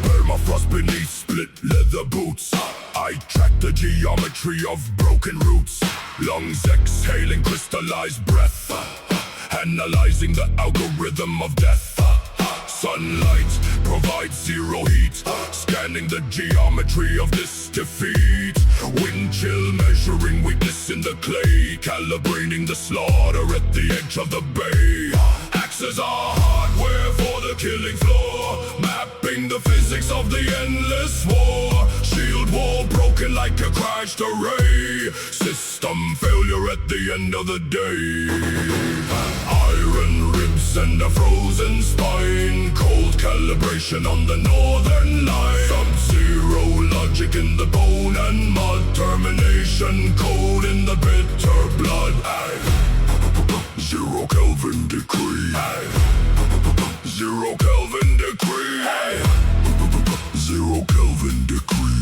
Permafrost beneath split leather boots. I track the geometry of broken roots. Lungs exhaling crystallized breath, analyzing the algorithm of death. Sunlight provides zero heat, scanning the geometry of this defeat. Wind chill measuring weakness in the clay, calibrating the slaughter at the edge of the bay. Axes are hardware for the killing floor, mapping the physics of the endless war. Shield wall broken like a crashed array, system failure at the end of the day. Iron ribs and a frozen spine, cold calibration on the northern line. Sub-zero logic in the bone and mud, termination code in the bitter blood. Zero Kelvin decree. Zero Kelvin decree. Zero Kelvin decree.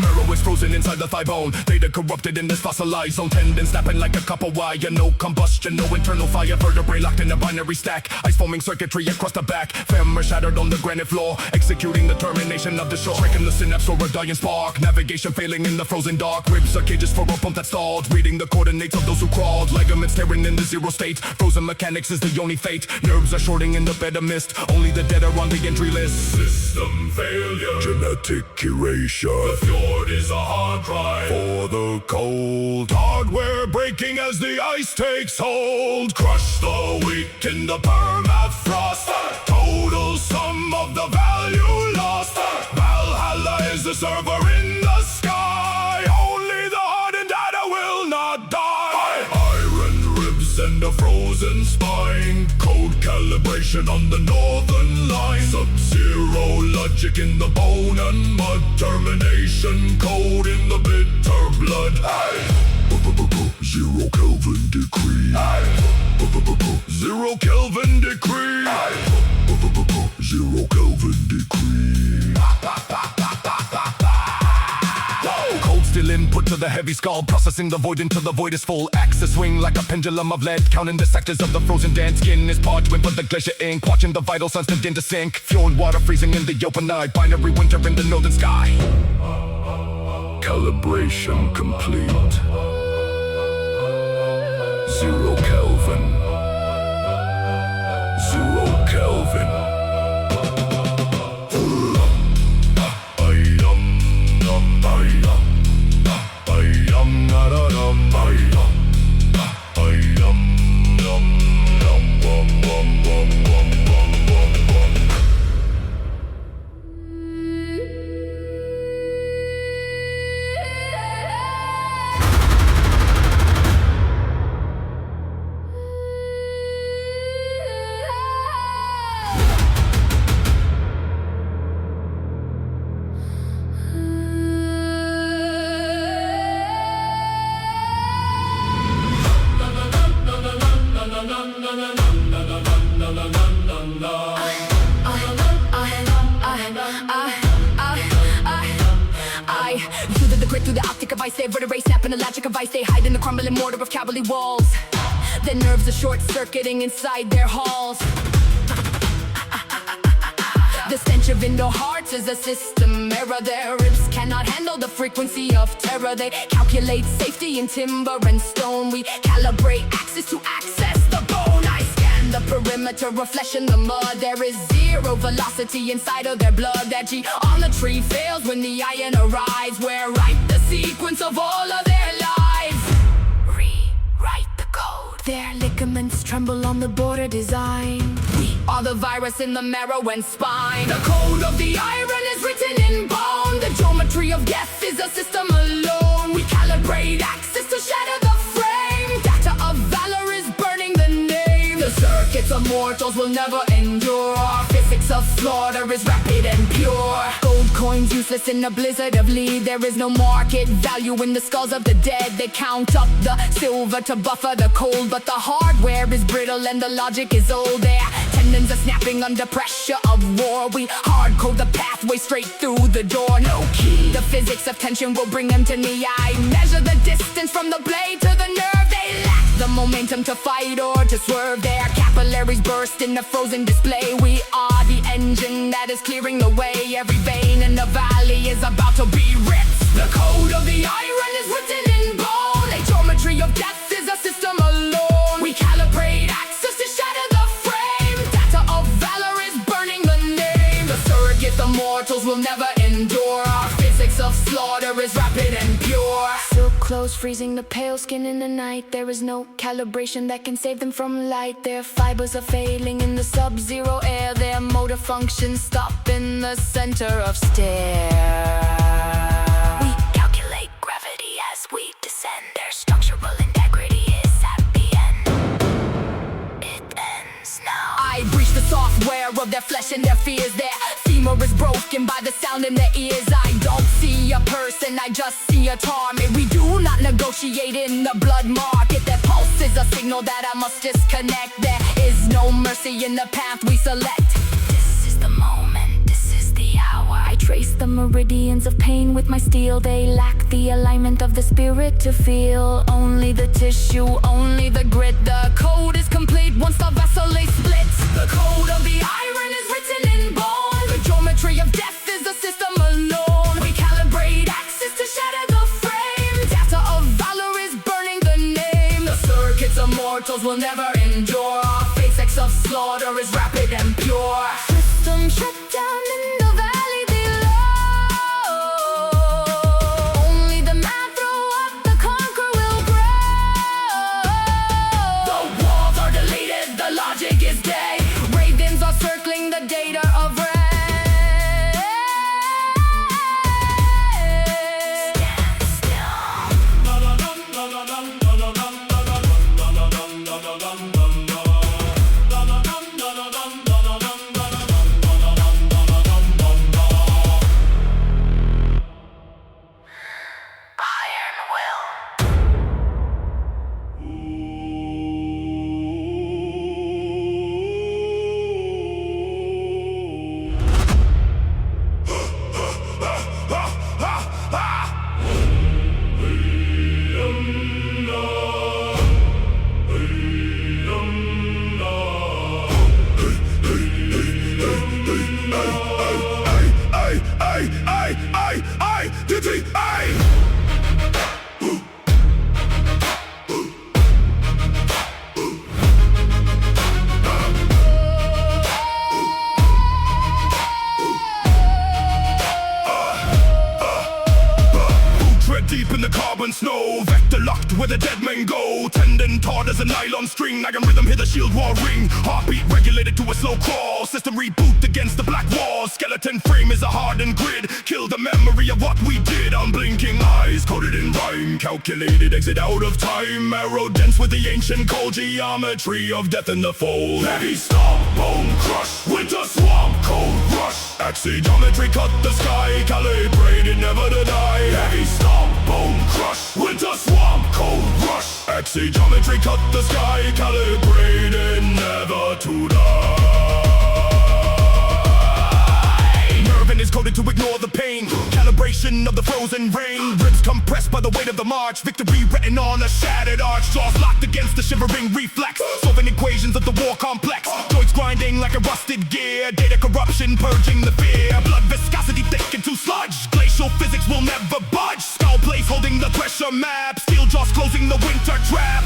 Marrow is frozen inside the thigh bone, data corrupted in this fossilized zone. Tendons snapping like a copper wire, no combustion, no internal fire. Vertebrae locked in a binary stack, ice forming circuitry across the back. Femur shattered on the granite floor, executing the termination of the shore. Breaking the synapse or a dying spark, navigation failing in the frozen dark. Ribs are cages for a pump that stalled, reading the coordinates of those who crawled. Ligaments tearing in the zero state, frozen mechanics is the only fate. Nerves are shorting in the bed of mist, only the dead are on the entry list. System failure, genetic erasure. The fjord is a hard cry for the cold. Hardware breaking as the ice takes hold. Crush the weak in the permafrost. Total sum of the value lost. Valhalla is the server in the sky. Only the hardened data will not die. Iron ribs and a frozen spine, code calibration on the northern line. Sub-zero logic in the bone and mud, termination code in the bitter blood. Zero Kelvin decree. Zero Kelvin decree. Zero Kelvin decree. Cold still input to the heavy skull, processing the void until the void is full. Axis swing like a pendulum of lead, counting the sectors of the frozen dance. Skin is parchment for the glacier ink, watching the vital signs begin to sink. Fuel and water freezing in the open night, binary winter in the northern sky. Calibration complete. Zero Kelvin. Zero Kelvin. Through the optic of ice, they vertebrae snap in the logic of ice. They hide in the crumbling mortar of cavally walls. Their nerves are short-circuiting inside their halls. The stench of indoor hearts is a system error. Their ribs cannot handle the frequency of terror. They calculate safety in timber and stone. We calibrate axis to access the bone. I scan the perimeter of flesh in the mud. There is zero velocity inside of their blood. That G on the tree fails when the iron arrives. We're right the sequence of all of their lives. Rewrite the code. Their ligaments tremble on the border design. We are the virus in the marrow and spine. The code of the iron is written in bone. The geometry of death is a system alone. We calibrate axis to shatter the frame. Data of valor is burning the name. The circuits of mortals will never endure. Our physics of slaughter is rapid and pure. Gold coins useless in a blizzard of lead. There is no market value in the skulls of the dead. They count up the silver to buffer the cold, but the hardware is brittle and the logic is old. There tendons are snapping under pressure of war. We hardcode the pathway straight through the door. No key. The physics of tension will bring them to knee. I measure the distance from the blade to the nerve. They lack the momentum to fight or to swerve. Their capillaries burst in the frozen display. We are the engine that is clearing the way. Every vein in the valley is about to be ripped. The code of the iron is written in bone. A geometry of death is a system alone. We calibrate axis to shatter the frame. Data of valor is burning the name. The surrogate the mortals will never endure. Our physics of slaughter is rapid and pure. Silk clothes freezing the pale skin in the night. There is no calibration that can save them from light. Their fibers are failing in the sub-zero air. Their motor functions stop in the center of stare. We calculate gravity as we descend. Their structural integrity is at the end. It ends now. I breach the software of their flesh and their fears. Their femur is broken by the sound in their ears. I don't see a person, I just see a target. We do not negotiate in the blood market. Their pulse is a signal that I must disconnect. There is no mercy in the path we select. This is the moment, this is the hour. I trace the meridians of pain with my steel. They lack the alignment of the spirit to feel. Only the tissue, only the grit. The code is complete once the vessel is split. The code of the iron is written in bone. The geometry of death is the system alone. We calibrate axis to shatter the frame. Data of valor is burning the name. The circuits of mortals will never endure. Our physics of slaughter is rapid and pure. System shut down in the valley below. Only the macro of the conqueror will grow. The walls are deleted, the logic is dead. Ravens are circling the data of red. Deep in the carbon snow, vector locked where the dead men go. Tendon taut as a nylon string, I can rhythm hear the shield wall ring. Heartbeat regulated to a slow crawl, system reboot against the black wall. Skeleton frame is a hardened grid, kill the memory of what we did. Unblinking eyes, coded in rhyme, calculated exit out of time. Arrow dense with the ancient cold geometry of death in the fold. Heavy stomp, bone crush, winter swamp, cold rush. Axis geometry cut the sky, calibrated never to die. Heavy stomp, bone crush, winter swamp, cold rush. Axis geometry cut the sky, calibrated never to die. Nerve is coded to ignore the pain. Calibration of the frozen rain. Ribs compressed by the weight of the march. Victory written on a shattered arch. Jaws locked against the shivering reflex. Solving equations of the war complex. Joints grinding like a rusted gear. Data corruption purging the fear. Blood viscosity thick into sludge. Glacial physics will never budge. Skull place holding the pressure map. Steel jaws closing the winter trap.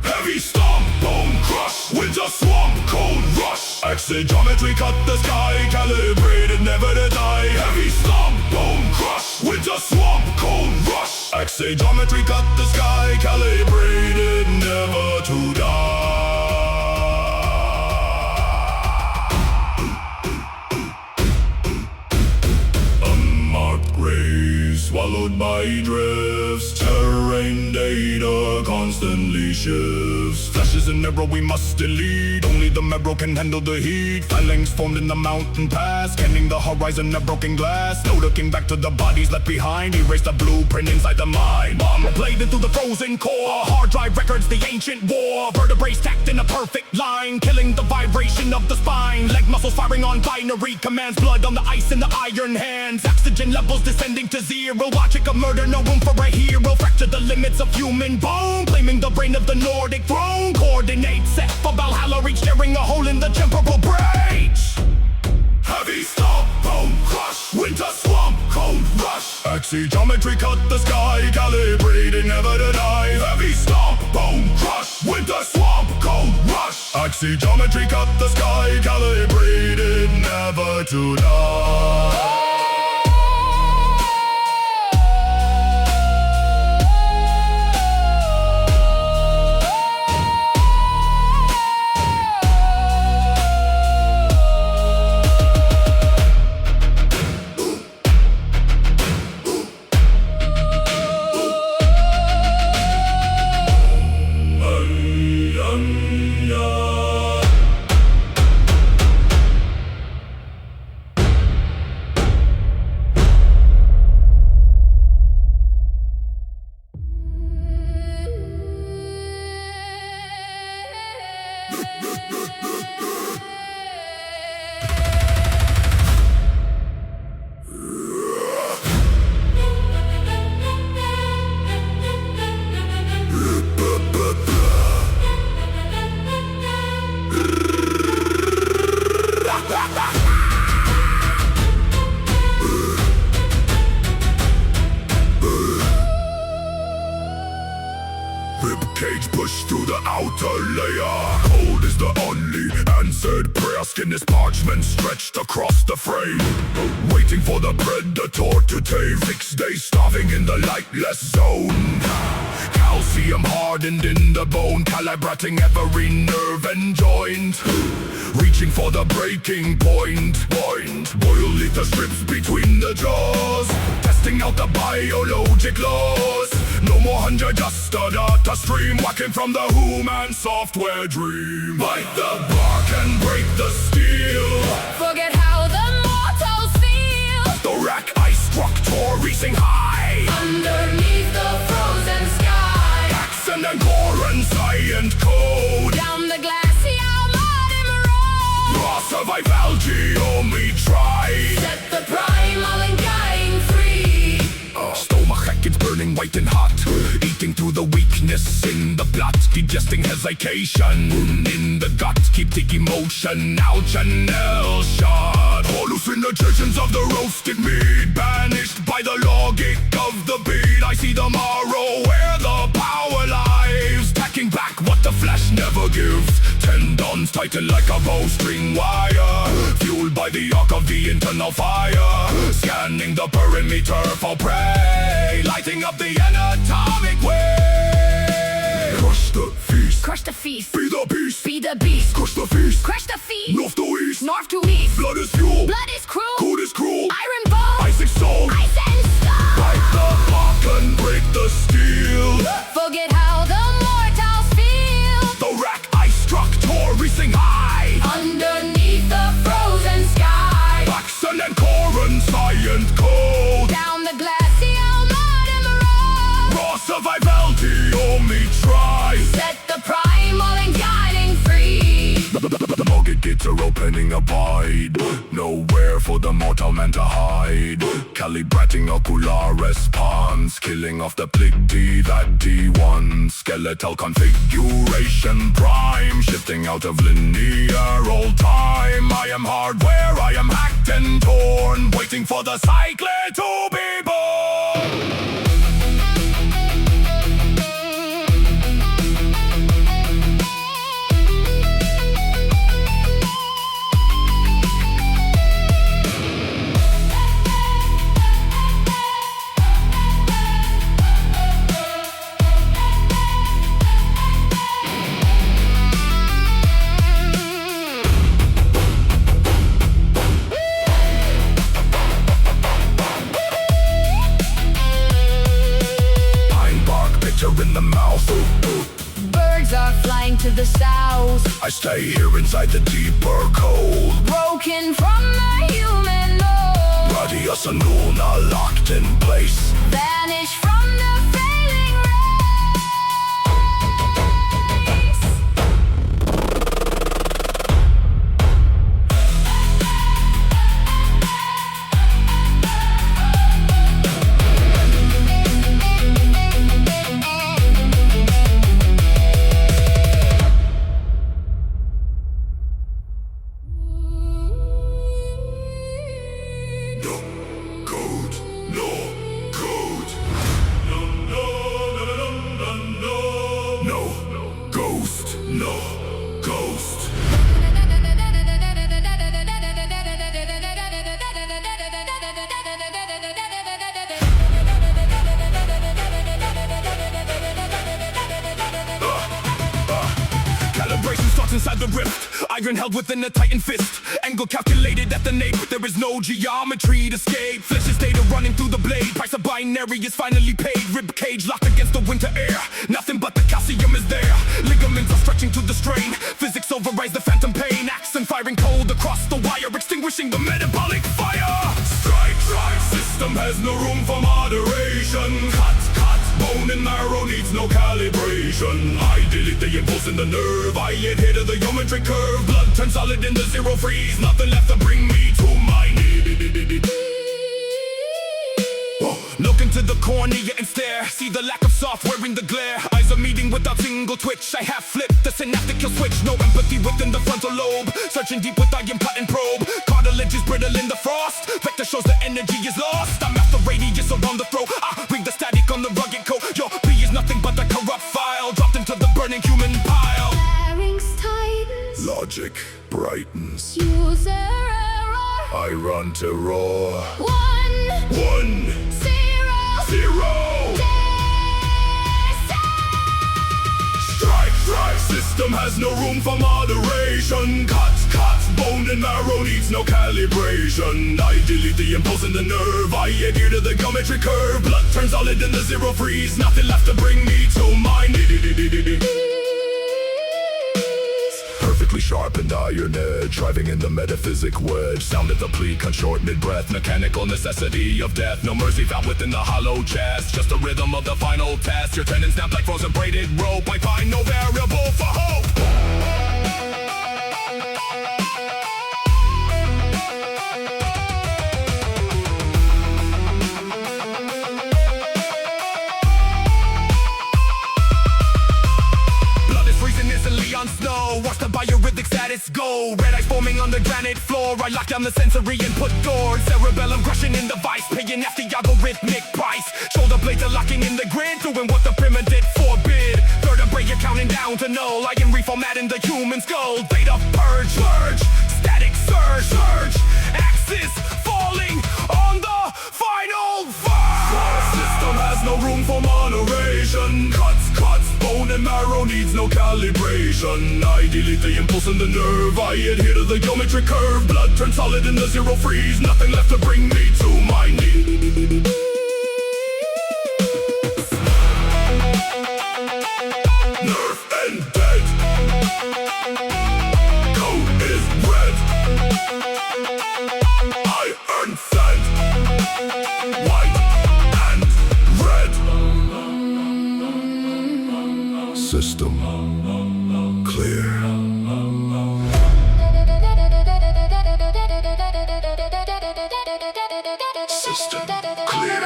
Heavy stomp, bone crush, winter swamp, cold rush. Axis geometry cut the sky, calibrated never to die. Heavy stomp, bone crush, winter swamp, cold rush. Axis geometry cut the sky, calibrated never to die. Unmarked graves swallowed by drifts. Terrain data constantly shifts. Flashes in arrow we must delete. Only the marrow can handle the heat. Phalanx formed in the mountain pass, scanning the horizon of broken glass. No looking back to the bodies left behind. Erase the blueprint inside the mind. Bomb bladed through the frozen core. Hard drive records the ancient war. Vertebrae stacked in a perfect line, killing the vibrant muzzles firing on binary commands. Blood on the ice in the iron hands. Oxygen levels descending to zero. Logic of murder, no room for a hero. Fracture the limits of human bone, claiming the brain of the Nordic throne. Coordinates set for Valhalla reach, tearing a hole in the temporal breach. Heavy stomp, bone crush, winter swamp, cold rush. Axie geometry cut the sky, calibrating, never deny. Heavy stomp, bone crush, winter swamp, cold rush. Axie geometry cut the sky, calibrated, never to die. Ribcage push through the outer layer. Cold is the only answered prayer. Skin is parchment stretched across the frame, waiting for the predator to tame. 6 days starving in the lightless zone. Calcium hardened in the bone, calibrating every nerve and joint. Reaching for the breaking point. Boil ether strips between the jaws, testing out the biologic laws. No more hunger, just a data stream, whacking from the human software dream. Bite the bark and break the steel. Forget how the mortals feel. The rack ice structure reaching high. Underneath the frozen sky. Accent and core and science code. Down the glacial muddy road. Raw survivality, try. Set the primal and dying free. Stomach it's burning white and hot, eating through the weakness in the blood, digesting hesitation in the gut. Keep taking motion, ouch and nail shot. Hallucinations of the roasted meat, banished by the logic of the beat. I see the marrow where the power lies, tacking back what the flesh never gives. Tendons tighten like a bowstring wire, fueled by the arc of the internal fire. Scanning the perimeter for prey, lighting up the anatomic way. Crush the feast, Crush the feast. be the beast, Be the beast. crush the feast. Crush the feast. North to east, North to east. blood is fuel, Blood is cruel. code is cruel, Iron bone. ice is soul. Ice and stone. Bite the lock and break the steel. Forget how the mortals feel. The rack ice structure reaching high. Underneath the frozen sky. Accent and core and science code. Down the glacial muddy road. Raw survivality, try. Set the primal and guiding free. The mortgage gates are opening a void, nowhere for the mortal man to hide. Calibrating ocular response, killing off the pligdy that D1. Skeletal configuration prime, shifting out of linear old time. I am hardware, I am hacked and torn, waiting for the cyclone to be born. In the mouth, Birds are flying to the south. I stay here inside the deeper cold. Broken from the human mold. Radius unknown are locked in place. Vanish from the failing race. held within a tightened fist. Angle calculated at the nape, there is no geometry to escape. Flesh is data running through the blade. Price of binary is finally paid. Rib cage locked against the winter air. Nothing but the calcium is there. Ligaments are stretching to the strain. Physics overrides the phantom pain. Accent firing cold across the wire, extinguishing the metabolic fire. Strike, system has no room for moderation. Cut, bone and marrow needs no calibration. I delete the impulse in the nerve. I adhere to the geometric curve. Blood turns solid in the zero freeze. Nothing left to bring me to my knees. Look into the cornea and stare. See the lack of software in the glare. Eyes are meeting without single twitch. I have flipped the synaptic kill switch. No empathy within the frontal lobe. Searching deep with iron patent probe. Cartilage is brittle in the frost. Vector shows the energy is lost. I'm at the radius around the throat. I read the static on the rugged coat. Your B is nothing but a corrupt file dropped into the burning human pile. Larynx tightens. Logic brightens. User error. I run to roar. 1, 0. Strike, system has no room for moderation. Cut, bone and marrow needs no calibration. I delete the impulse in the nerve. I adhere to the geometric curve. Blood turns solid in the zero freeze. Nothing left to bring me to my knees. Perfectly sharpened iron edge, driving in the metaphysic wedge. Sound at the plea, cut short mid-breath. Mechanical necessity of death. No mercy found within the hollow chest. Just the rhythm of the final test. Your tendons snap like frozen braided rope. I find no variable for hope. On snow, watch the biorhythmic status go. Red eyes forming on the granite floor. I lock down the sensory input doors. Cerebellum crushing in the vice, paying after algorithmic price. Shoulder blades are locking in the grid, doing what the pyramid forbid. Vertebrae you're counting down to null. I am reformatting the human skull. Data purge, static surge, axis falling on the final verse. System has no room for moderation. Cuts, bone and marrow needs no calibration. I delete the impulse in the nerve. I adhere to the geometric curve. Blood turns solid in the zero freeze. Nothing left to bring me to my knees. Nerve and dead. Code is red. Iron sand. White and red. System clear. System clear.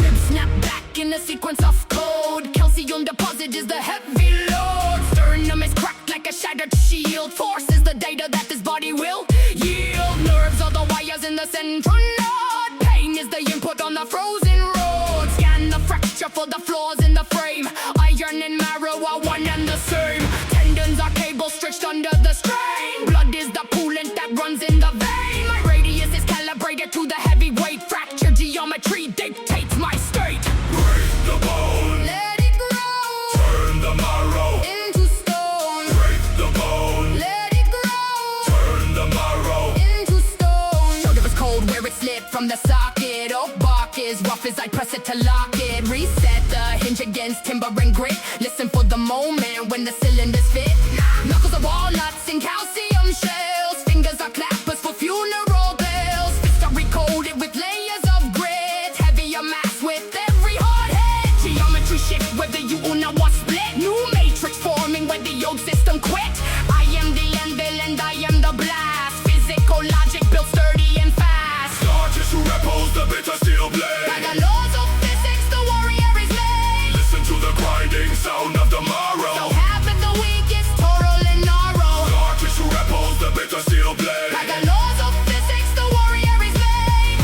Ribs snap back in a sequence of code. Calcium deposit is the heavy load. Sternum is cracked like a shattered shield. Force is the data that this body will yield. Nerves are the wires in the central node. Pain is the input on the frozen road. Scan the fracture for the flaws in the frame. Iron and marrow are one and the same. Tendons are cables stretched under the strain. Blood is the coolant that runs in the vein. My radius is calibrated to the heavyweight. Fracture geometry dictates my state. Break the bone. Let it grow. Turn the marrow Into stone. Break the bone. Let it grow. Turn the marrow Into stone. Shoulder is cold where it slipped from the socket. Oak bark is rough as I press it to lock it. Reset the hinge against timber and grit. Listen for the moment when the cylinders fit. Knuckles are walnuts and calcium shells. Fingers are clappers for funeral bells. Fists are recoded with layers of grit. Heavier mass with every hard hit. Geometry shift whether you una or split. New matrix forming when the old system quit. I am the anvil and I am the blast. Physical logic built sturdy and fast. Scar tissue repels the bitter steel blade. By the laws of physics the warrior is made. Listen to the grinding sound of the marrow. steel blade. By the laws of physics, the warrior is made.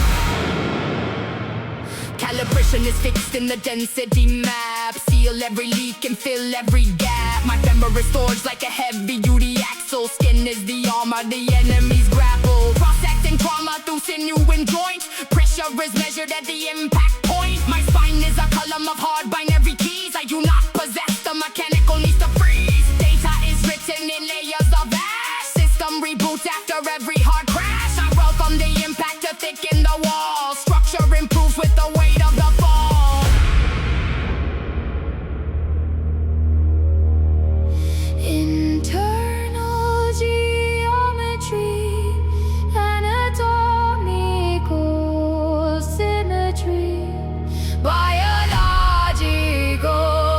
Calibration is fixed in the density map. Seal every leak and fill every gap. My femur is forged like a heavy-duty axle. Skin is the armor the enemies grapple. Cross-acting trauma through sinew and joint. Pressure is measured at the impact point. My spine is a column of hard binary keys. I do not possess the mechanical needs to freeze. Data is written in layers of ash. System reboots after every hard crash. I welcome the impact to thicken the wall. Structure improves with the weight of the fall. Internal geometry, anatomical symmetry, biological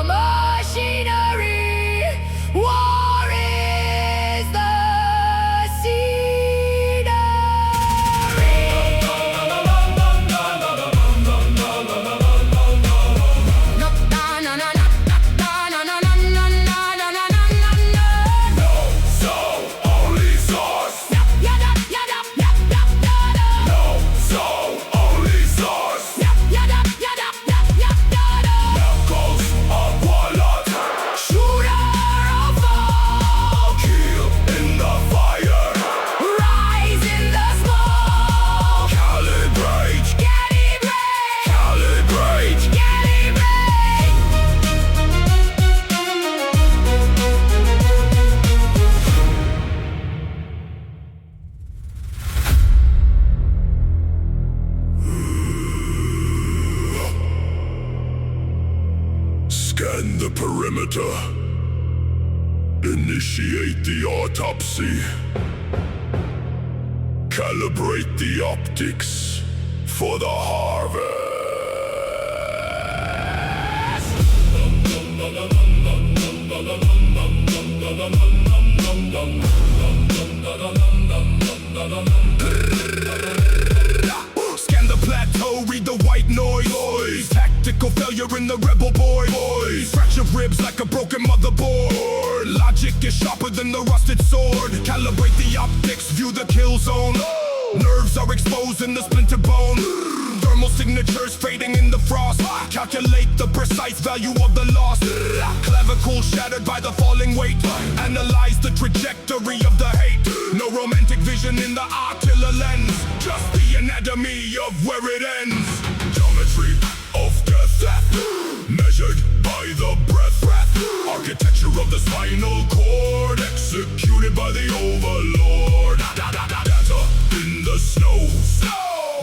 machinery. War is the scenery. So only source. So only source. Echoes of wallet. Shooter of all, Kill in the fire. rise in the smoke. Calibrate. Calibrate, Calibrate. calibrate. Scan the perimeter. Initiate the autopsy. Calibrate the optics for the harvest. Scan the plateau, read the white noise. Tactical failure in the rebel boys. Fracture ribs like a broken motherboard. Logic is sharper than the rusted sword. Calibrate the optics, view the kill zone. Nerves are exposed in the splinter bone. Thermal signatures fading in the frost. Calculate the precise value of the loss. Clavicle shattered by the falling weight. Analyze the trajectory of the hate. No romantic vision in the ocular lens. Just the anatomy of where it ends. Geometry of death. Measured by the breath. Architecture of the spinal cord. Executed by the overlord. Data in the snow.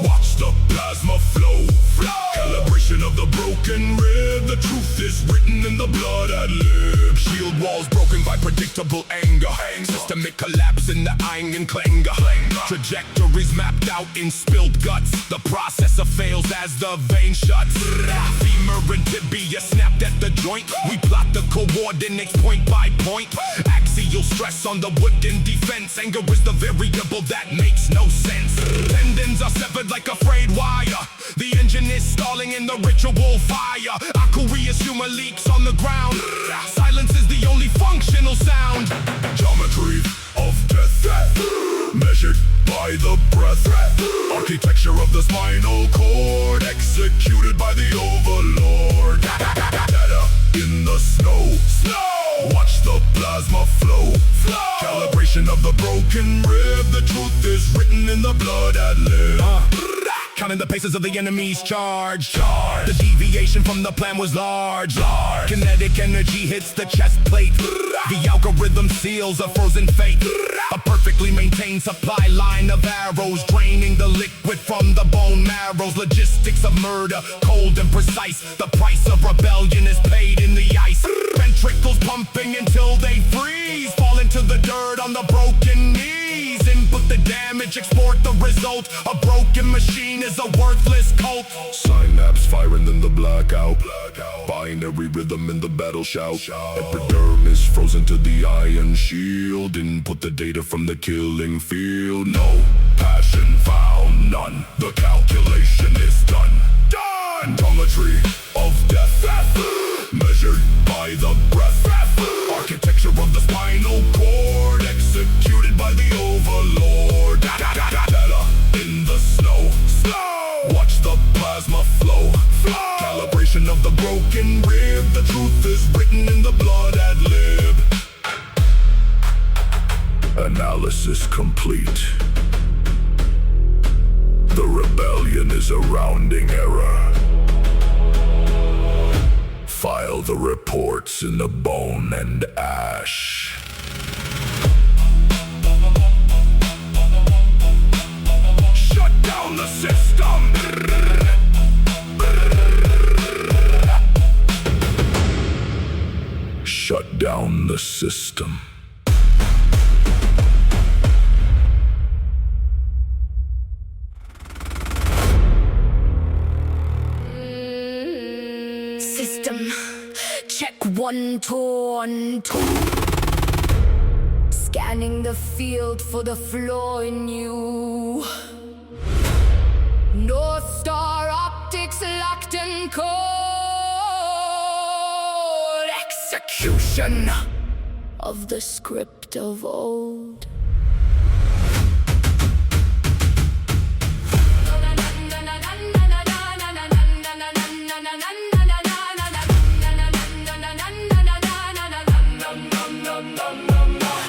Watch the plasma flow. Calibration of the broken rib. The truth is written in the blood ad lib. Shield walls broken by predictable anger. Systemic collapse in the Ang and Klenga. Trajectories mapped out in spilled guts. The processor fails as the vein shuts. Femur and tibia snapped at the joint. We plot the coordinates point by point. Axial stress on the wooden defense. Anger is the variable that makes no sense. Tendons are severed like a frayed wire. The engine is stalling in the ritual fire. Aqueous humor leaks on the ground. Silence is the only functional sound. Geometry of death. Measured by the breath. Architecture of the spinal cord. Executed by the overlord. Data in the snow. Watch the plasma flow. Calibration of the broken rib. The truth is written in the blood ad lib. Counting the paces of the enemy's charge. The deviation from the plan was large. Kinetic energy hits the chest plate. The algorithm seals a frozen fate. A perfectly maintained supply line of arrows, draining the liquid from the bone marrows. Logistics of murder, cold and precise. The price of rebellion is paid in the ice. Ventricles pumping until they freeze. Fall into the dirt on the broken knees. Input the damage, export the result. A broken machine is a worthless cult. Synapse firing in the blackout. Binary rhythm in the battle shout. Epidermis frozen to the iron shield. Input the data from the killing field. No passion found, none. The calculation is done. Geometry of death. Measured by the breath. Architecture of the spinal cord. Executed by the overlord. is complete. The rebellion is a rounding error. File the reports in the bone and ash. Shut down the system. Shut down the system. System, check 1, 2, 1, 2. Scanning the field for the flaw in you. North Star optics locked and cold. Execution of the script of old.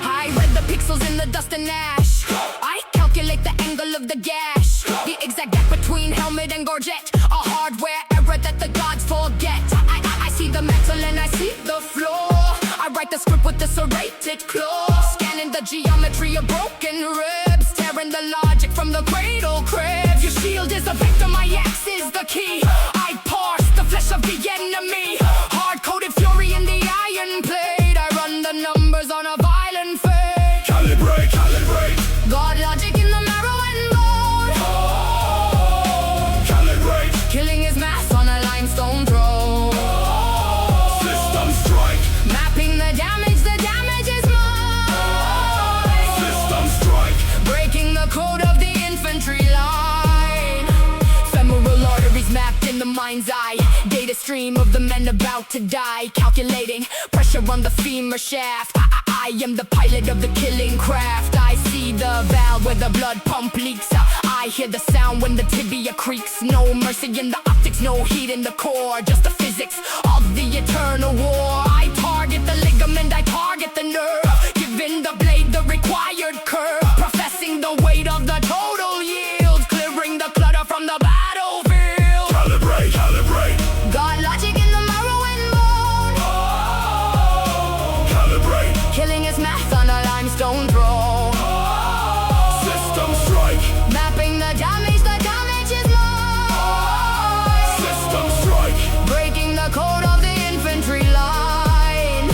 I read the pixels in the dust and ash. I calculate the angle of the gash, the exact gap between helmet and gorget. A hardware error that the gods forget. I see the metal and I see the floor. I write the script with the serrated claw, scanning the geometry of broken ribs, tearing the logic from the cradle cribs. Your shield is a victim, my axe is the key. I parse the flesh of the enemy, hard-coded fury in the iron plate. I run the numbers on a violent fate. Calibrate, calibrate. God logic in the marrow and bone. Calibrate. Killing his mass on a limestone throne. System strike. Mapping the damage is mine. System strike. Breaking the code of the infantry line. Femoral arteries mapped in the mind's eye. Data stream of the men about to die. Calculating pressure on the femur shaft. I am the pilot of the killing craft. I see the valve where the blood pump leaks. I hear the sound when the tibia creaks. No mercy in the optics, no heat in the core. Just the physics of the eternal war. I target the ligament, I target the nerve, giving the blade the required curve, professing the weight of the total yield, clearing the clutter from the battlefield. Calibrate, calibrate. God logic in the marrow and bone. Calibrate. Killing his math on a limestone throne. System strike. Mapping the damage is mine. System strike. Breaking the code of the infantry line.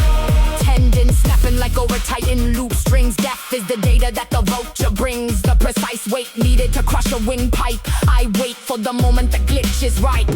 Tendons snapping like over tighten loop strings. Death is the data that the vulture brings. The precise weight needed to crush a windpipe. I wait for the moment the glitch is right.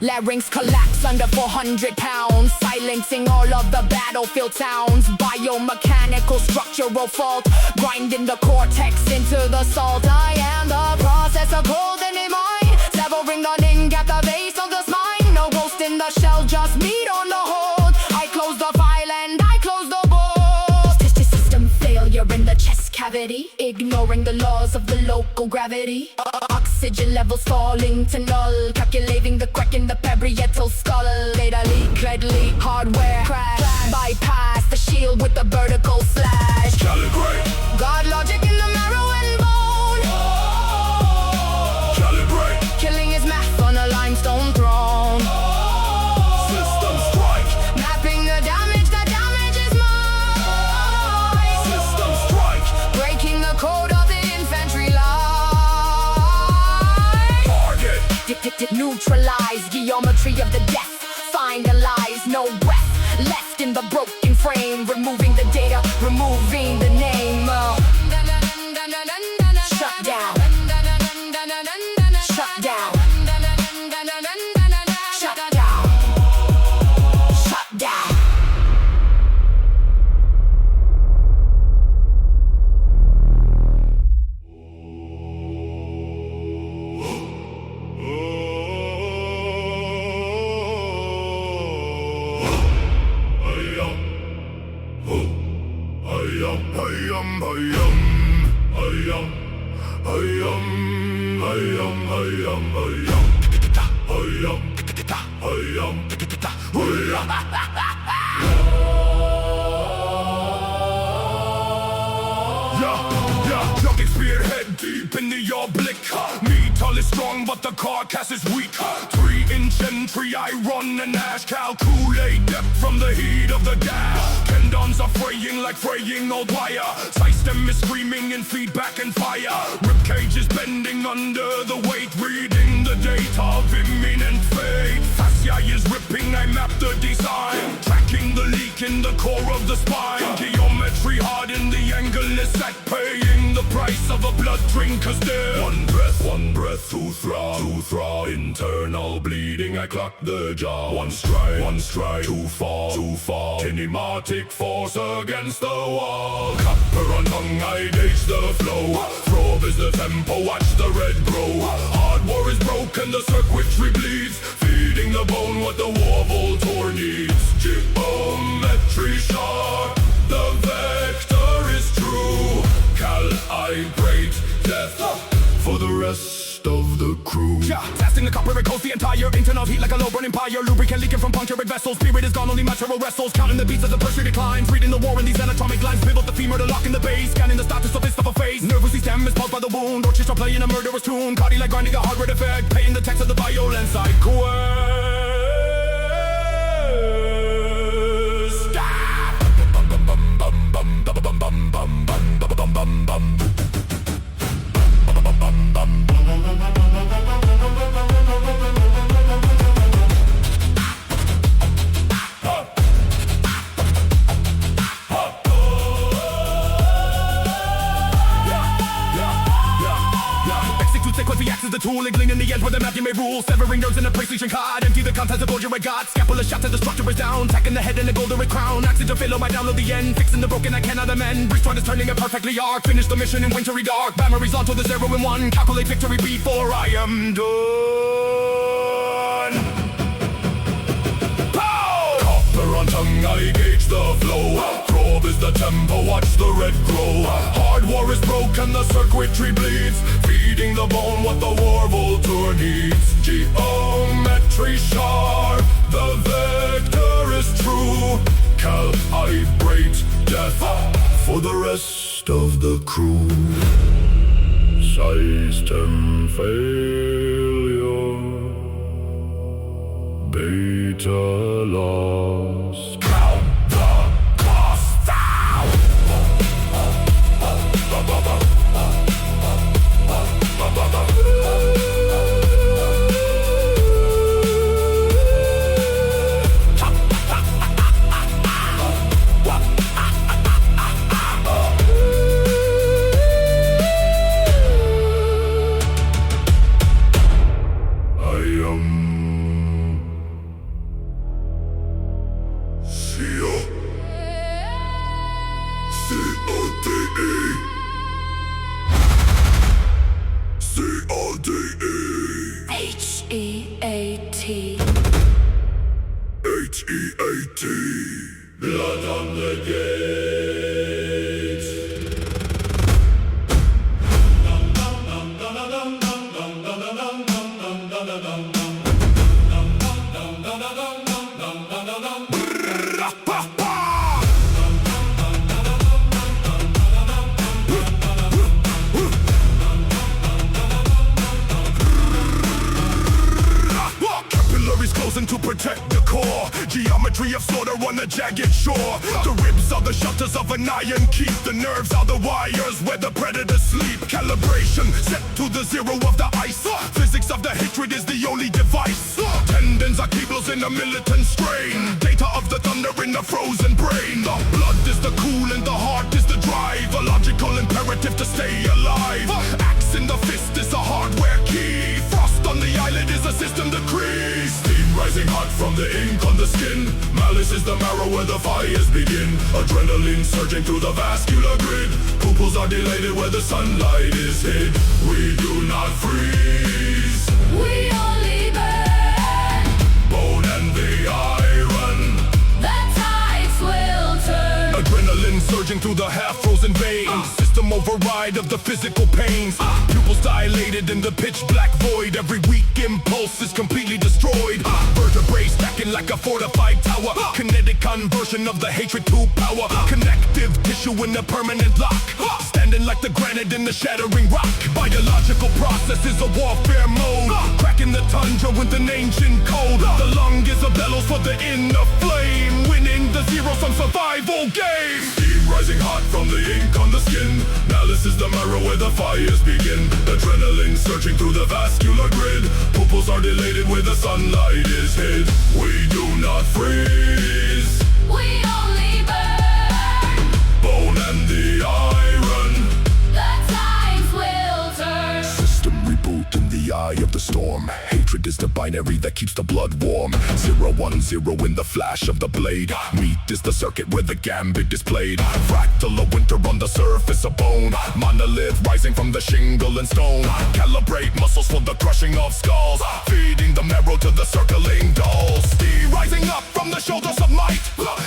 Larynx collapse under 400 pounds, silencing all of the battlefield sounds. Biomechanical structural fault, grinding the cortex into the salt. I am the processor cold in the mind, severing the link at the base of the spine. No ghost in the shell, just meat on the hold. I close the file and I close the bolt. System failure in the chest cavity, ignoring the laws of the local gravity. Oxygen levels falling to null, calculating the crack in the parietal skull. Data leak, lead leak, hardware crash. Bypass the shield with the vertical slash. Calibrate. God logic in the marrow and bone. Calibrate. Killing his math on a limestone throne. System strike. Mapping the damage is mine. System strike. Breaking the code of the infantry line. Target. Neutralize geometry of the death. Finalize, no breath left in the broken frame. Removing the data, removing the name. Shut down. Shut down. Shut down. Shut down. Yeah, spearhead deep in the oblique. Metal is strong, but the carcass is weak. 3-inch entry, I run and ash. Calculate depth from the heat of the gas. Tendons are fraying like fraying old wire. Stem is screaming in feedback and fire. Ribcage is bending under the weight. Reading the date of imminent fate. Fascia is ripping, I map the design. Tracking the leak in the core of the spine. Geometry hard in the angle is set. Paying the price of a blood drinker's death. One breath to throb. Internal bleeding, I clock the jaw. One strike, too far. Kinematic force against the wall. Copper on tongue, I gauge the flow. Throb is the tempo, watch the red grow. Hard war is broken, the circuitry bleeds. Feeding the bone what the war Voltor needs. Geometry sharp, the vector is true. Calibrate death for the rest of the crew. Testing the copper, it coats the entire internal heat like a low burning pyre. Lubricant leaking from punctured vessels. Spirit is gone, only material wrestles. Counting the beats of the tertiary declines. Reading the war in these anatomic lines. Pivot the femur to lock in the base. Scanning the status of this of a phase. Nervous system is caused by the wound. Orchestra playing a murderous tune. Cardi like grinding a hardware defect. Paying the text of the violence I quest. The tool, igling in the end where the map you may rule. Severing nerves in a precision card. Empty the contents of all you got. Scalpel a shot to the structure is down. Tacking the head in a golden crown. Oxygen failure by download the end. Fixing the broken I cannot amend. Restart is turning it perfectly arc. Finish the mission in wintry dark. Memories on to the 0 and 1. Calculate victory before I am done. Pow! Copper on tongue, I gauge the flow. Probe is the tempo, watch the red grow. Hard war is broken, the circuitry bleeds. Feeding the bone what the war Voltor needs. Geometry sharp, the vector is true. Calibrate death for the rest of the crew. System failure. Beta loss. Count the cost down. H-E-A-T. Blood on the gate. To protect the core, geometry of slaughter on a jagged shore. The ribs are the shutters of an iron keep. The nerves are the wires where the predators sleep. Calibration set to the 0 of the ice. Physics of the hatred is the only device. Tendons are cables in a militant strain. Data of the thunder in the frozen brain. The blood is the cool and the heart is the drive. A logical imperative to stay alive. Axe in the fist is a hardware key. Frost on the eyelid is a system decree. Steam rising hot from the ink on the skin. Malice is the marrow where the fires begin. Adrenaline surging through the vascular grid. Pupils are dilated where the sunlight is hid. We do not freeze. We only burn. Bone and the iron. The tides will turn. Adrenaline surging through the half-frozen veins. System override of the physical pains. Pupils dilated in the pitch black void. Every weak impulse is completely destroyed. Vertebrae stacking like a fortified tower. Kinetic conversion of the hatred to power. Connective tissue in a permanent lock. Standing bending like the granite in the shattering rock. Biological process is a warfare mode, cracking the tundra with an ancient code. The lung is a bellows for the inner flame, winning the zero-sum survival game. Steam rising hot from the ink on the skin. Malice is the marrow where the fires begin. Adrenaline surging through the vascular grid. Pupils are dilated where the sunlight is hid. We do not freeze, We only burn. bone and the iron. The tides will turn. System reboot in the eye of the storm. Hatred is the binary that keeps the blood warm. 0-1-0 in the flash of the blade. Meat is the circuit where the gambit is played. Fractal of winter on the surface of bone. Monolith rising from the shingle and stone. Calibrate muscles for the crushing of skulls. Feeding the marrow to the circling dolls. Steam rising up from the shoulders of might.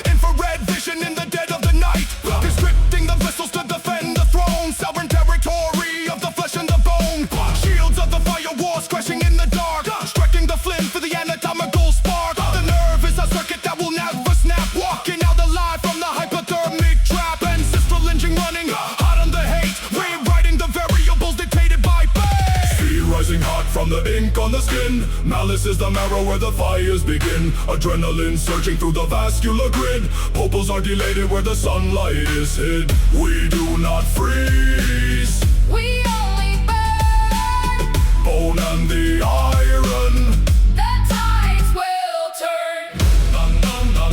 Infrared vision in the dead of the night. Conscripting the vessels to defend the throne. Sovereign territory of the flesh and the bone. Shields of the fire wars crashing in the dark. Striking the flint for the anatomical spark. The nerve is a circuit that will never snap. Walking out alive from the hypothermic trap. Ancestral engine running hot on the hate. Rewriting the variables dictated by fate. Sea rising hot from the ink on the skin. Malice is the marrow where the fires begin. Adrenaline surging through the vascular grid. Pupils are dilated where the sunlight is hid. We do not freeze, We only burn. bone and the iron. The tides will turn.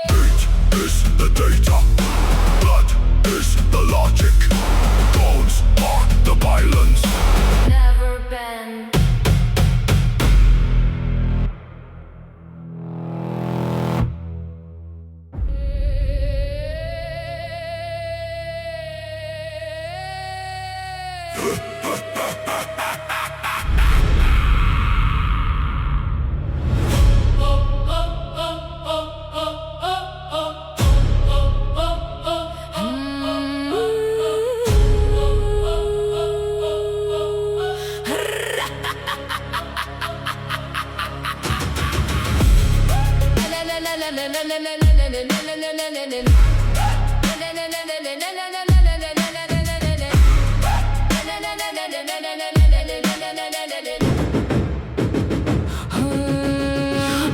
Heat is the data, blood is the logic, bones are the violence. Never bend.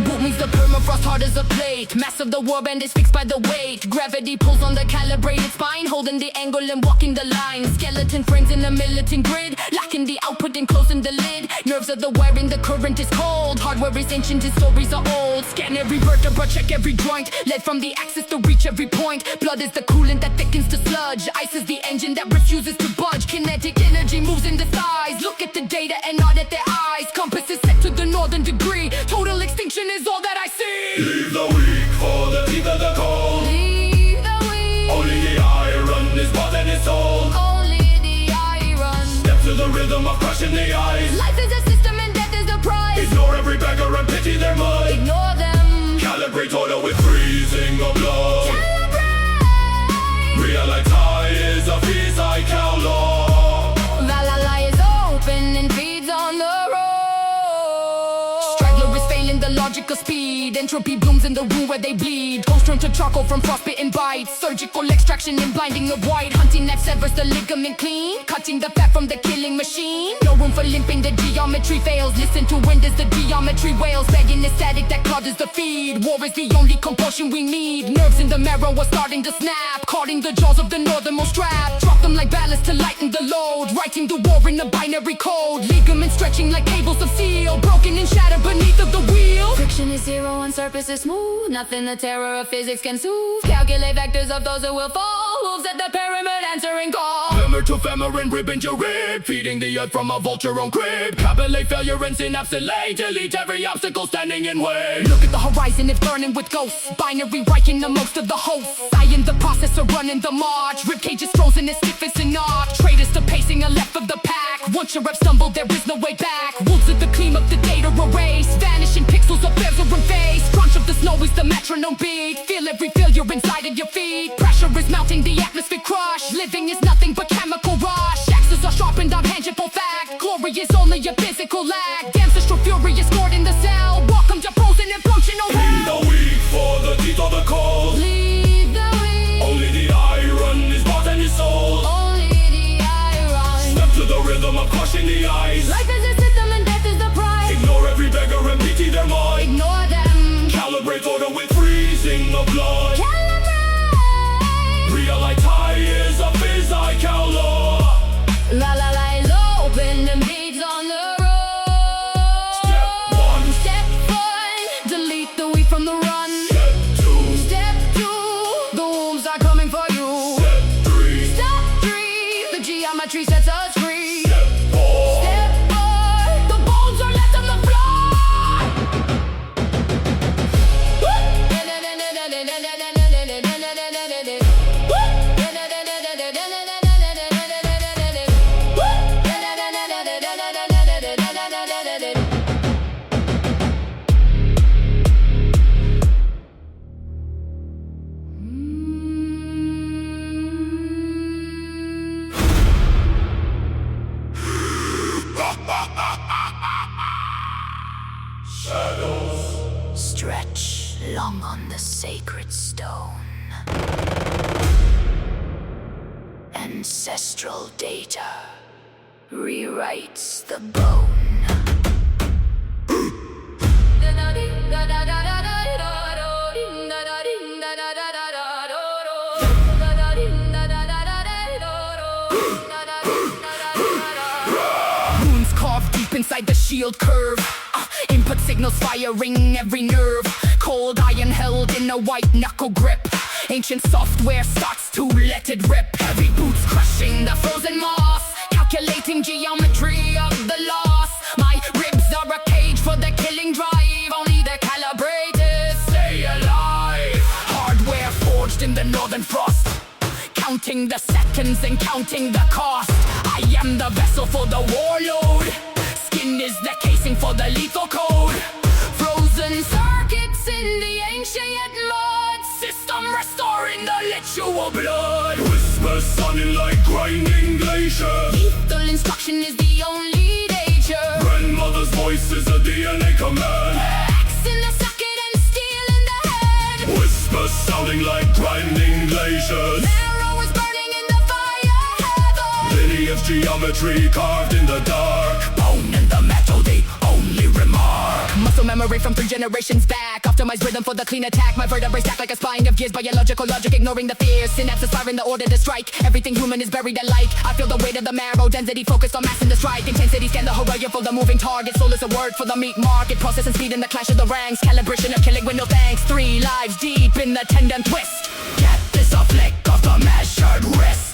Booming's the permafrost hard as a plate. Mass of the warband is fixed by the weight. Gravity pulls on the calibrated spine, holding the angle and walking the line. Skeleton frames in a militant grid, locking the output and closing the lid. Nerves of the wiring, the current is cold. Hardware is ancient, his stories are old. Scan every vertebra, check every joint. Led from the axis to reach every point. Blood is the coolant that thickens the sludge. Ice is the engine that refuses to budge. Kinetic energy moves in the thighs. Look at the data and nod at their eyes. Compass is set to the northern degree. Total extinction is all that I see. Leave the weak for the teeth of the cold. Leave the weak. Only the iron is more than its soul. Only the iron. Step to the rhythm of crushing the ice. Life is a system and death is the prize. Ignore every beggar and pity their mud. Ignore them. Calibrate order with freezing of blood. Celebrate. Realize high is a physical law. Valhalla is open and feeds on the road. Straggler is failing the logical speed. Entropy blooms in the wound where they bleed. Ghosts turn to charcoal from frostbitten bites. Surgical extraction in blinding of white. Hunting knife severs the ligament clean. Cutting the fat from the killing machine. No room for limping, the geometry fails. Listen to wind as the geometry wails. Begging the static that clouders the feed. War is the only compulsion we need. Nerves in the marrow are starting to snap. Caught in the jaws of the northernmost strap. Drop them like ballast to lighten the load. Writing the war in a binary code. Ligaments stretching like cables of steel. Broken and shattered beneath of the wheel. Friction is zero and surface is smooth. Nothing the terror of physics can soothe. Calculate vectors of those who will fall. Wolves at the pyramid answering call. Femur to femur and rib into rib. Feeding the earth from a vulture on crib. Capillate failure and synapsilate. Delete every obstacle standing in way. Look at the horizon, it's burning with ghosts. Binary writing the most of the hosts. I in the process of running the march. Rib cages frozen as stiff as an arch. Traitors to pacing a left of the pack. Once your rep stumbled, there is no way back. Wolves at the clean up the data erase. Vanishing pixels of bears or face. Crunch of the snow is the metronome beat. Feel every failure inside of your feet. Pressure is melting, the atmosphere crush. Living is nothing but chemical rush. Axes are sharpened on tangible fact. Glory is only a physical lag. Ancestral fury is stored in the cell. Welcome to frozen and functional hell. Leave the weak for the teeth or the cold. Leave the weak. Only the iron is bought and is sold. Only the iron. Step to the rhythm of crushing the ice. Life is a system and death is the price. Ignore every beggar and pity their mind. Ignore them. Calibrate order with freezing of blood. Calibrate. Realize high is a physical law. La la la is open and beats on the road. Step one. Step one, delete the weak from the run. Step two. Step two, the wolves are coming for you. Step three. Step three, the geometry sets us free. Step four. Step four, the bones are left on the floor. Shadows. Stretch long on the sacred stone. Ancestral data rewrites the bone. Runes carved deep inside the shield curve. Input signals firing every nerve. Cold iron held in a white knuckle grip. Ancient software starts to let it rip. Heavy boots crushing the frozen moss. Calculating geometry of the loss. My ribs are a cage for the killing drive. Only the calibrated stay alive. Hardware forged in the northern frost. Counting the seconds and counting the cost. I am the vessel for the warlord. Skin is the casing for the lethal code. Frozen circuits in the ancient mud. System restoring the ritual blood. Whispers sounding like grinding glaciers. Lethal instruction is the only danger. Grandmother's voice is a DNA command. Axe in the socket and steel in the head. Whispers sounding like grinding glaciers. Marrow is burning in the fire heather. Lineage geometry carved in the dark. Bone in the metal, the only remark. Muscle memory from 3 generations back. Optimized rhythm for the clean attack. My vertebrae stack like a spine of gears. Biological logic, ignoring the fears. Synapses firing the order to strike. Everything human is buried alike. I feel the weight of the marrow. Density focused on mass in the strike. Intensity scan the horizon for the moving target. Soul is a word for the meat market. Process and speed in the clash of the ranks. Calibration of killing with no thanks. 3 lives deep in the tendon twist. Get this a flick of the measured wrist.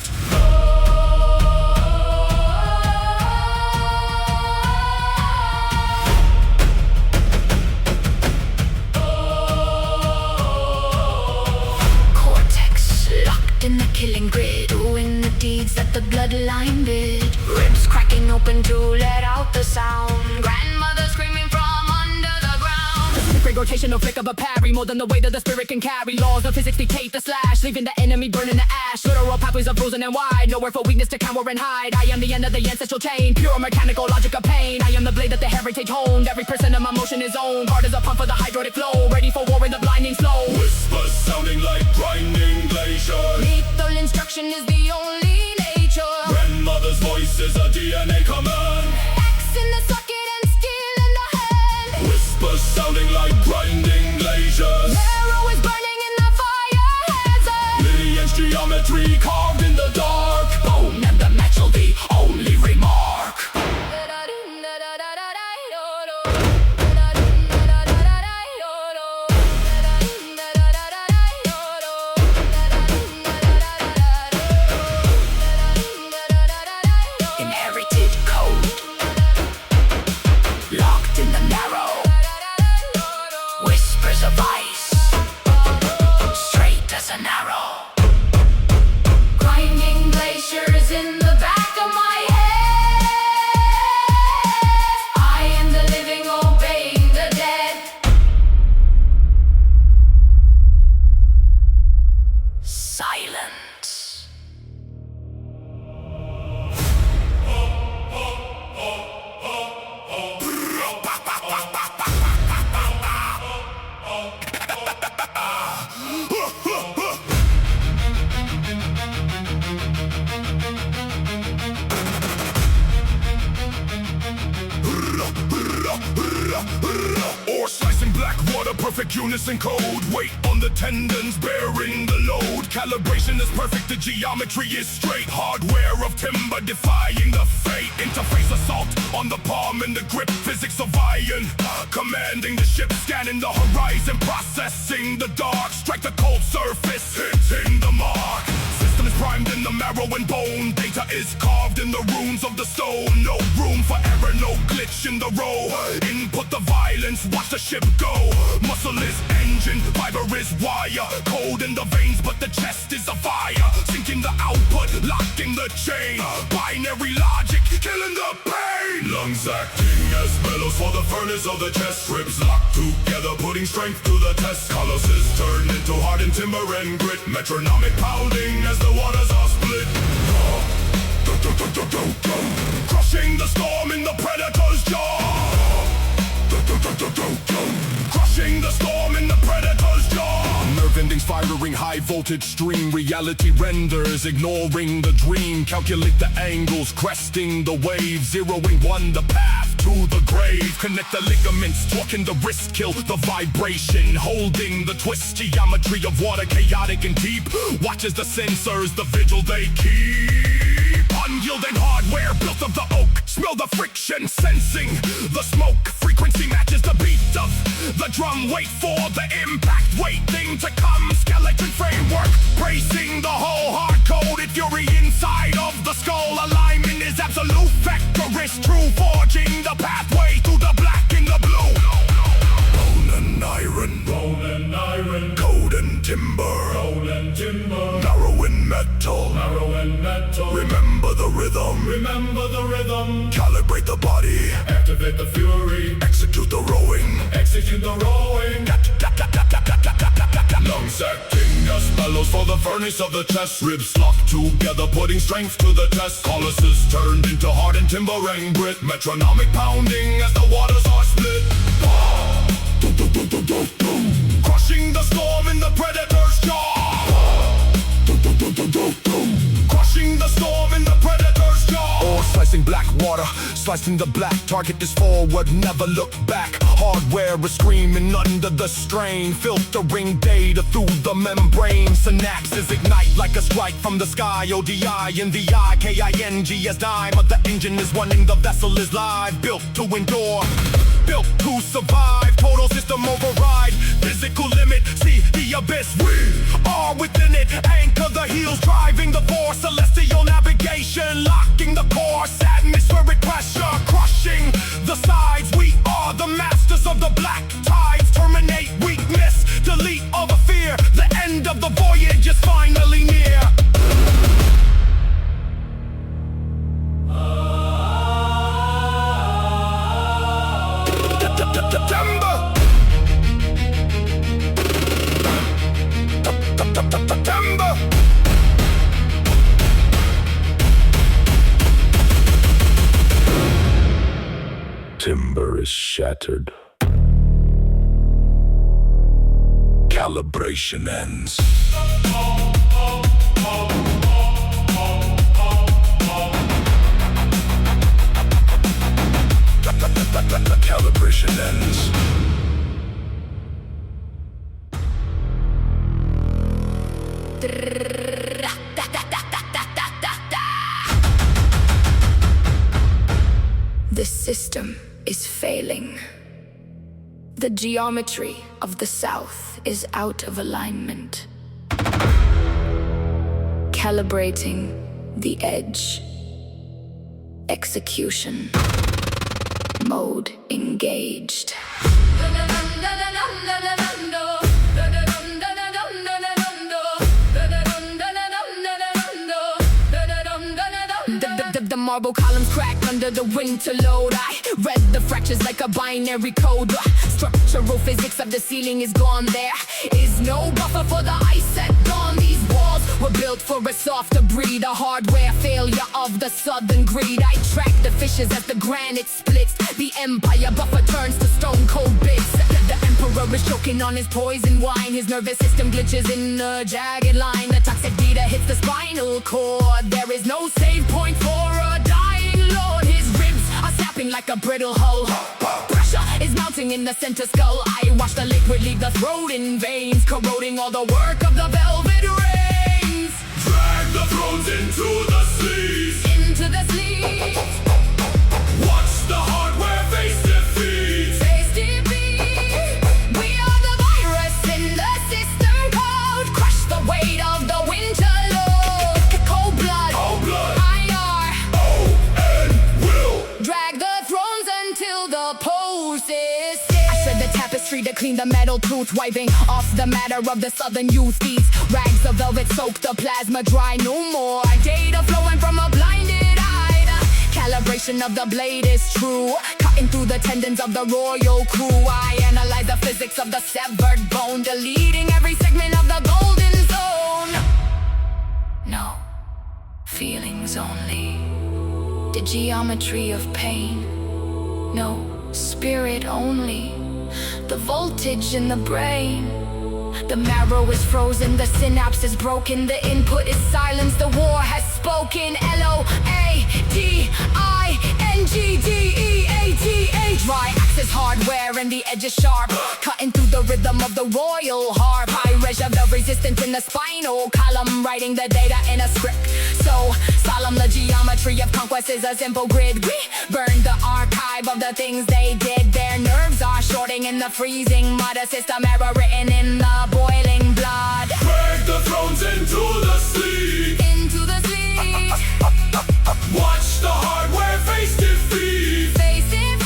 In the killing grid, doing the deeds that the bloodline bid. Ribs cracking open to let out the sound. Grandmother screaming from under the ground. Great rotational flick of a parry, more than the weight of the spirit can carry. Laws of physics dictate the slash, leaving the enemy burning the ash. Literal pathways are frozen and wide, nowhere for weakness to cower and hide. I am the end of the ancestral chain, pure mechanical logic of pain. I am the blade that the heritage honed. Every percent of my motion is owned. Heart is a pump for the hydraulic flow, ready for war in the blinding slow. Whispers sounding like grinding glaciers. Lethal instruction is the only nature. Grandmother's voice is a DNA command. Axe in the socket and steel in the hand. Whispers sounding like grinding glaciers. Marrow is burning in the fire hazard. Lineage geometry carved in the dark. Bone and the metal, the only remark. Inherited code, locked in the narrow. Whispers of ice, straight as an arrow. perfect unison code. Weight on the tendons bearing the load. Calibration is perfect, the geometry is straight. Hardware of timber defying the fate. Interface assault on the palm and the grip. Physics of iron commanding the ship. Scanning the horizon, processing the dark. Strike the cold surface, hitting the mark. System is primed in the marrow and bone. Data is carved in the runes of the stone. No room for error, no glitch in the row. Input the violence, watch the ship go. Muscle is engine, fiber is wire. Cold in the veins, but the chest is a fire. Sinking the output, locking the chain. Binary logic, killing the pain. Lungs acting as bellows for the furnace of the chest. Ribs locked together, putting strength to the test. Colossus turned into hardened timber and grit. Metronomic pounding as the waters are split. Crushing the storm in the predator's jaw. Crushing the storm in the predator's jaw. Nerve endings firing high voltage stream. Reality renders, ignoring the dream. Calculate the angles, cresting the wave. Zeroing one, the path to the grave. Connect the ligaments, talking the wrist. Kill the vibration, holding the twist. Geometry of water, chaotic and deep. Watches the sensors, the vigil they keep. Unyielding hardware built of the oak. Smell the friction, sensing the smoke. Frequency matches the beat of the drum. Wait for the impact, waiting to come. Skeleton framework, bracing the whole hard-coded fury inside of the skull. Alignment is absolute, vectorist true. Forging the pathway through the black and the blue. Bone and iron, code and timber, marrow and metal, remember the rhythm, calibrate the body, activate the fury, execute the rowing, lungs acting as bellows for the furnace of the chest. Ribs locked together, putting strength to the test. Colossus turned into hardened timber and grit. Metronomic pounding as the waters are split. Crushing the storm in the predator's jaw. Crushing the storm in the predator's jaw. Or slicing black water, slicing the black. Target is forward, never look back. Hardware is screaming under the strain. Filtering data through the membrane. Synapses ignite like a strike from the sky. ODI in the eye, KING as dime. But the engine is running, the vessel is live. Built to endure, built to survive. Total system override, physical limit. See the abyss, we are within it. Anchor the heels, driving the force. Celestial navigation, locking the course. Atmospheric pressure, crushing the sides. We are the masters of the black tides. Terminate weakness, delete all the fear. The end of the voyage is finally near. Timber is shattered. Calibration ends. Calibration ends. The system is failing. The geometry of the South is out of alignment. Calibrating the edge. Execution. Mode engaged. The marble columns crack under the winter load. I read the fractures like a binary code. Structural physics of the ceiling is gone. There is no buffer for the ice at dawn. These walls were built for a softer breed. A hardware failure of the southern greed. I track the fissures as the granite splits. The empire buffer turns to stone cold bits. The emperor is choking on his poison wine. His nervous system glitches in a jagged line. The toxic data hits the spinal cord. There is no save point for a dying lord. His ribs are snapping like a brittle hull. Pressure is mounting melting in the center skull. I watch the liquid leave the throat in veins, corroding all the work of the velvet rains. Drag the thrones into the sleeves. Into the sleeves. Watch the hardware face defeat. Face defeat. We are the virus in the system code. Crush the weight of the winter load. Cold blood. Cold blood. IR. Will. Drag the thrones until the pose is still. I shred the tapestry to clean the metal tooth, wiping off the matter of the southern youth. These rags of velvet soak the plasma dry. No more data flowing from a blinded eye. The calibration of the blade is true, cutting through the tendons of the royal crew. I analyze the physics of the severed bone, deleting every segment of the golden zone. No, feelings only. The geometry of pain. No, spirit only. The voltage in the brain. The marrow is frozen, the synapse is broken. The input is silence, the war has spoken. LOADINGDEATH. Dry axis hardware and the edge is sharp, cutting through the rhythm of the royal harp. I measure the resistance in the spinal column, writing the data in a script so solemn. The geometry of conquest is a simple grid. We burn the archive of the things they did. Their nerves are shorting in the freezing mud. A system error written in the boiling blood. Drag the thrones into the sleep. Into the sleep. Watch the hardware face defeat. Face defeat.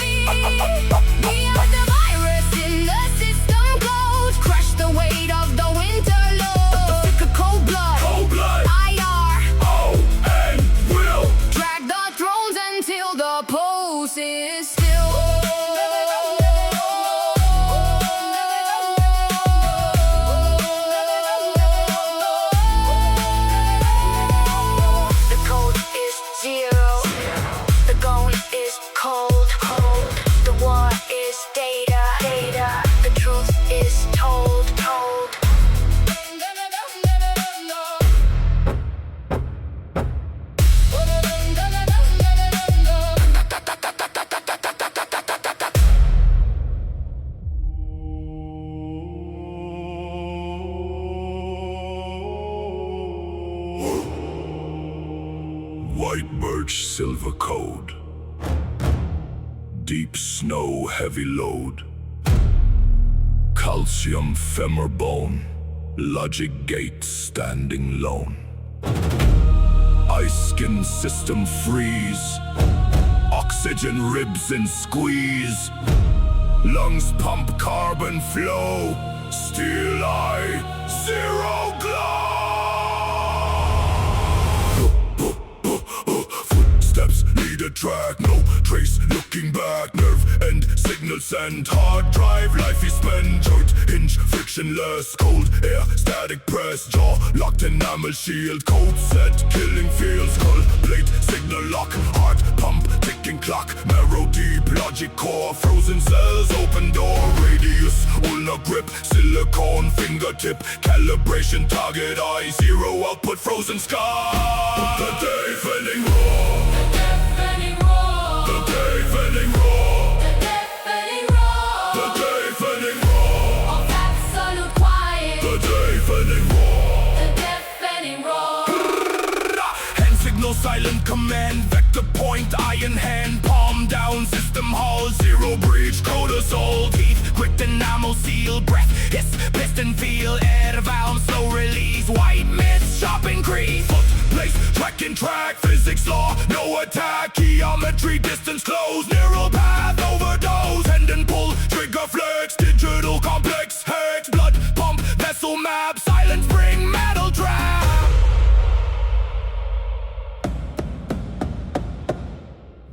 We are the virus in the system code. Crush the weight of the winter load. Cold blood. Cold blood. IR. Will. Drag the thrones until the pose is still. The code is zero. The gone is cold. The war is data. The truth is told. White birch, silver code. Deep snow, heavy load. Calcium, femur bone. Logic gate, standing lone. Ice skin system freeze. Oxygen ribs and squeeze. Lungs pump carbon flow. Steel eye, zero glow. Footsteps lead a track, no trace looking back. Nerve end signal send. Hard drive, life is spent. Joint hinge, frictionless. Cold air, static press. Jaw locked, enamel shield. Code set, killing fields. Skull plate, signal lock. Heart pump, ticking clock. Marrow deep, logic core. Frozen cells, open door. Radius, ulnar grip. Silicone fingertip. Calibration, target eye. Zero output, frozen sky. The deafening roar. The deafening roar. The deafening roar. Of absolute quiet. The deafening roar. The deafening roar. Hand signal, silent command. Vector point, iron hand. Palm down, system hull. Zero breach, code assault. Teeth, quick enamel seal. Breath, hiss, piston feel. Air valve, slow release. White myths, sharp increase. Foot, place, tracking track. Physics law, no attack. Geometry, distance close. Neural path, overdose. Tendon pull, trigger flex. Digital complex, hex. Blood pump, vessel map. Silent spring, metal trap.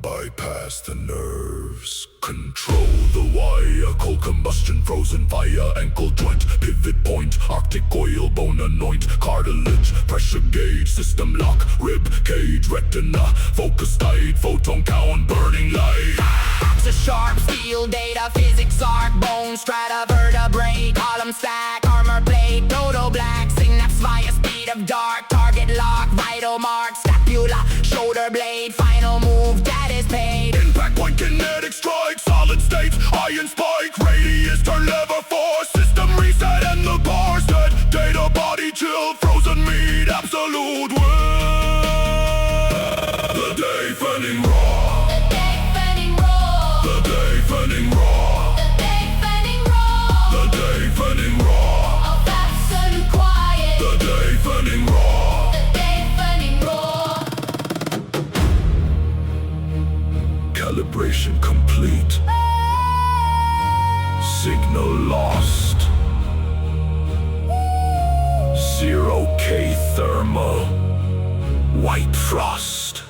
Bypass the nerves, control the wire. Cold combustion, frozen fire. Ankle joint, pivot point. Arctic oil, bone anoint. Cartilage, pressure gauge. System lock, rib cage. Retina, focus tight. Photon count, burning light. Axis sharp, steel data, physics arc, bone strata, vertebrae, column stack, armor plate, proto black, synapse via speed of dark, target lock, vital mark, scapula, shoulder blade, final move, that is paid. Impact point, kinetic strike. Solid state, iron spike. Okay, thermal. White frost.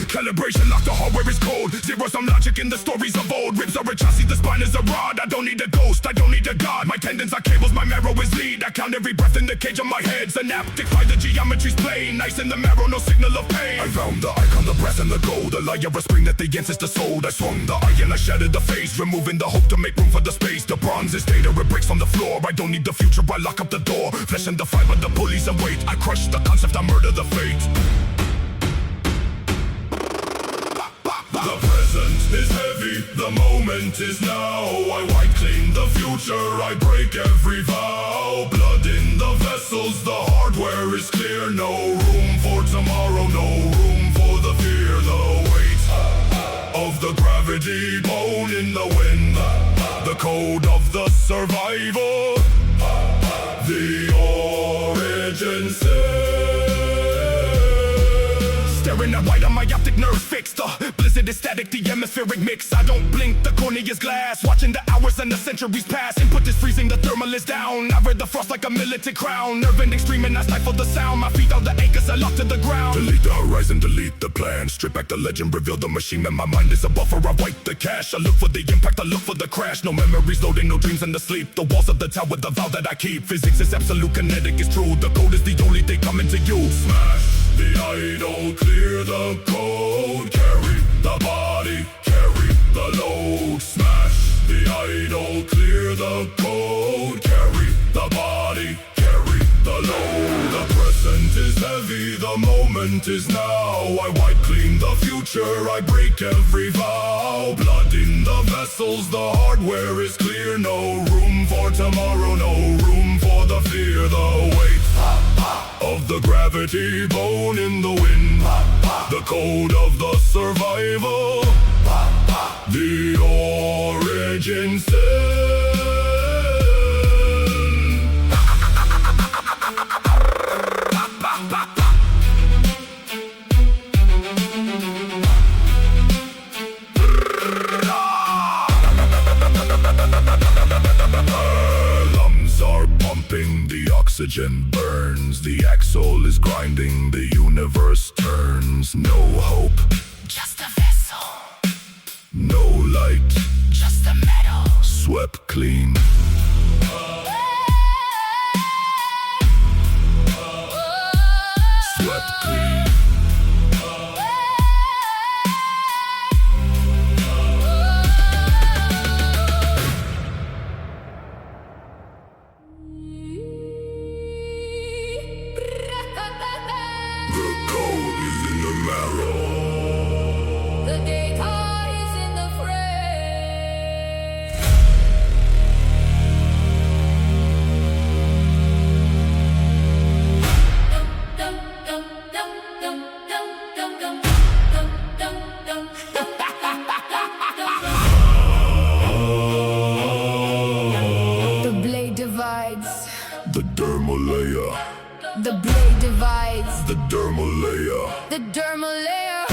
Calibration locked, the hardware is cold. Zero some logic in the stories of old. Ribs are a chassis, the spine is a rod. I don't need a ghost, I don't need a god. My tendons are cables, my marrow is lead. I count every breath in the cage of my head. Synaptic fire, the geometry's plain. Nice in the marrow, no signal of pain. I found the icon, the brass and the gold. A liar, a spring that the ancestor sold. I swung the iron, I shattered the face. Removing the hope to make room for the space. The bronze is data, it breaks from the floor. I don't need the future, I lock up the door. Flesh and the fiber, the pulleys and weight. I crush the concept, I murder the fate. The present is heavy, the moment is now. I wipe clean the future, I break every vow. Blood in the vessels, the hardware is clear. No room for tomorrow, no room for the fear. The weight of the gravity, bone in the wind. The code of the survival. The origin staring at white on my optic nerve fixed. The blizzard is static, the atmospheric mix. I don't blink, the cornea is glass. Watching the hours and the centuries pass. Input is freezing, the thermal is down. I wear the frost like a militant crown. Nerve ending screaming, I stifle the sound. My feet are the anchors, I lock to the ground. Delete the horizon, delete the plan. Strip back the legend, reveal the machine. And my mind is a buffer, I wipe the cache. I look for the impact, I look for the crash. No memories loading, no dreams in the sleep. The walls of the tower, the vow that I keep. Physics is absolute, kinetic is true. The code is the only thing coming to you. Smash the idol, clear the code. Carry the body, carry the load. Smash the idol, clear the code. Carry the body, carry the load. The present is heavy, the moment is now. I wipe clean the future, I break every vow. Blood in the vessels, the hardware is clear. No room for tomorrow, no room for the fear. The weight of the gravity, bone in the wind. The code of the survival. The origin sin. Lungs are pumping, the oxygen burns. The axle is grinding, the universe turns. No hope, Just a vessel, no light, just a metal. swept clean. Swept clean. The code is in the marrow. The data is in the frame. The blade divides. The dermal layer. The blade divides. The dermal layer. The dermal layer.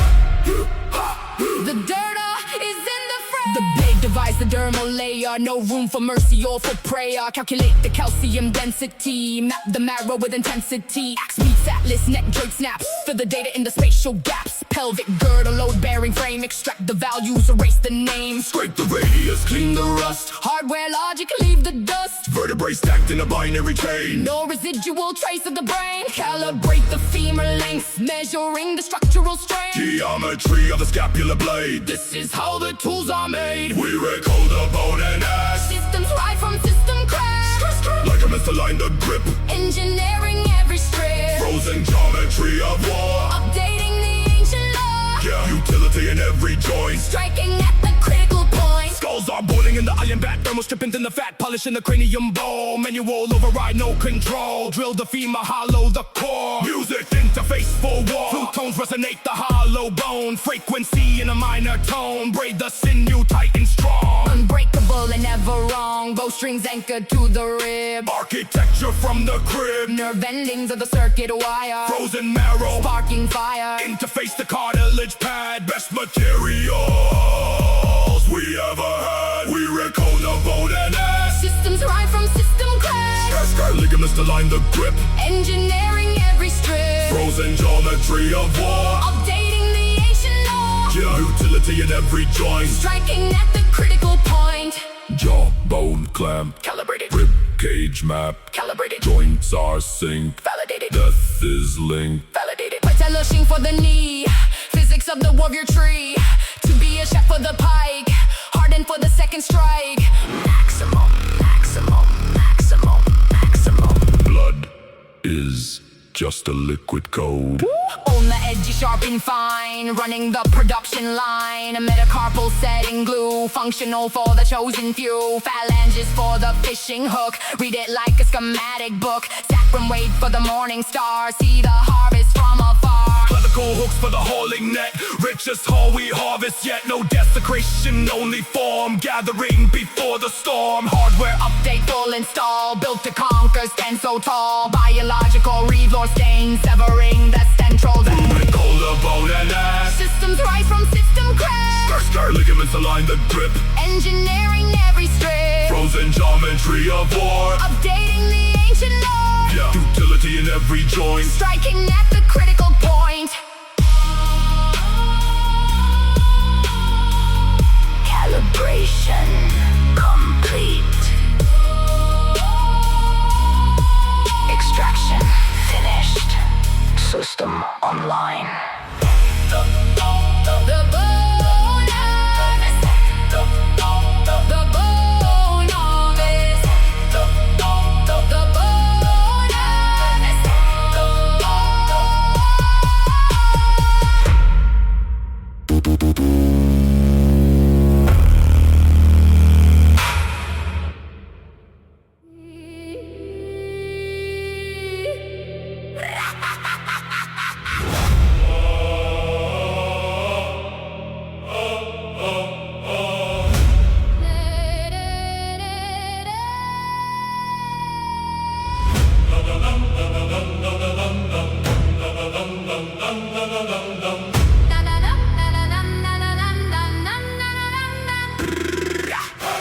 The data is in the frame. The blade divides the dermal layer. No room for mercy or for prayer. Calculate the calcium density. Map the marrow with intensity. Axe beats atlas, neck joint snaps. Fill the data in the spatial gaps. Pelvic girdle, load bearing frame. Extract the values, erase the names. Scrape the radius, clean the rust. Hardware logic, leave the dust. Vertebrae stacked in a binary chain. No residual trace of the brain. Calibrate the femur length, measuring the structural strain. Geometry of the scapular blade. This is how the tools are made. We recall the bone and ass. Systems right from system crash. Like a misaligned the grip. Engineering every strip. Frozen geometry of war. Updating the ancient law. Yeah, utility in every joint. Striking at the critical point. Skulls are boiling in the iron vat. Thermal stripping in the fat. Polishing the cranium bowl. Manual override, no control. Drill the femur, hollow the core. Music interface for war. Flute tones resonate the hollow bone. Frequency in a minor tone. Braid the sinew tight and strong. Unbreakable and never wrong. Bowstrings anchored to the rib. Architecture from the crib. Nerve endings of the circuit wire. Frozen marrow. Sparking fire. Interface the cartilage pad. Best materials we ever had. We recall the bone and ass. Systems right from system crash. Ligaments to line the grip. Engineering every strip. Frozen geometry of war. Updating the ancient law. Yeah, utility in every joint. Striking at the critical point. Jaw, bone, clamp. Calibrated. Rib cage map. Calibrated. Joints are synced. Validated. Death is linked. Validated. Patelashing for the knee. Physics of the warrior tree. To be a chef for the pike. Hardened for the second strike. Maximum, maximum, maximum, maximum. Blood is just a liquid code. On the edgy, sharp and fine. Running the production line. A metacarpal setting glue. Functional for the chosen few. Phalanges for the fishing hook. Read it like a schematic book. Saffron wait for the morning star. See the harvest from afar. Clerical hooks for the hauling net. Richest haul we harvest yet. No desecration, only form. Gathering before the storm. Hardware update, full install. Built to conquer, stand so tall. Biological read lore stain. Severing the central vein. Recall the bone and ass. Systems right from system crash. Ligaments align the grip. Engineering every strip. Frozen geometry of war. Updating the ancient law. Yeah, utility in every joint. Striking at the critical point. Calibration complete. Extraction finished. System online. The bone office. The bone office. The bone office.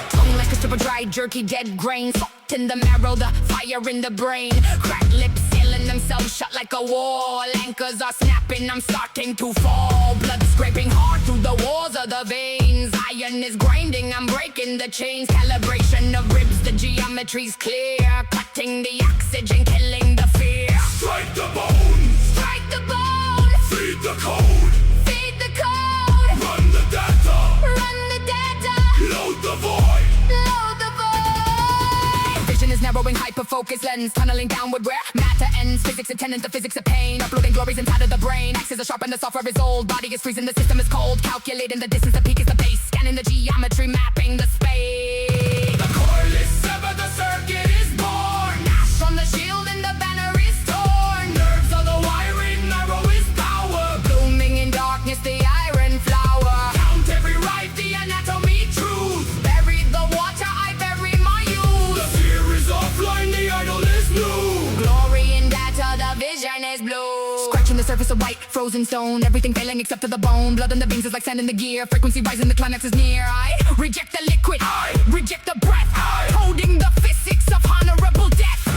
Tongue like a strip of dried jerky, dead grains. Soaked in the marrow, the fire in the brain. Cracked lips sealing themselves shut like a wall. Anchors are snapping, I'm starting to fall. Blood scraping hard through the walls of the veins. Iron is grinding, I'm breaking the chains. Calibration of ribs, the geometry's clear. Cutting the oxygen, killing the fear. Strike the bone. Strike the bone. Feed the code. Feed the code. Run the data. Run the data. Load the void. Load the void. Vision is narrowing, hyper-focus lens. Tunneling downward where matter ends. Physics attendant, the physics of pain. Uploading glories inside of the brain. Axes are sharp and the software is old. Body is freezing, the system is cold. Calculating the distance, the peak is the base. Scanning the geometry, mapping the space. The cordless sever, the circuit is born. Ash on the shield and the banner is torn. Nerves of the wiring, narrow is power. Blooming in darkness, the iron flower. Count every right, the anatomy truth. Bury the water, I bury my youth. The fear is offline, the idol is new. Glory in data, the vision is blue. Scratching the surface of white, frozen stone. Everything failing except for the bone. Blood in the veins is like sand in the gear. Frequency rising, the climax is near. I reject the liquid, I reject the breath. Holding the physics of honorable death.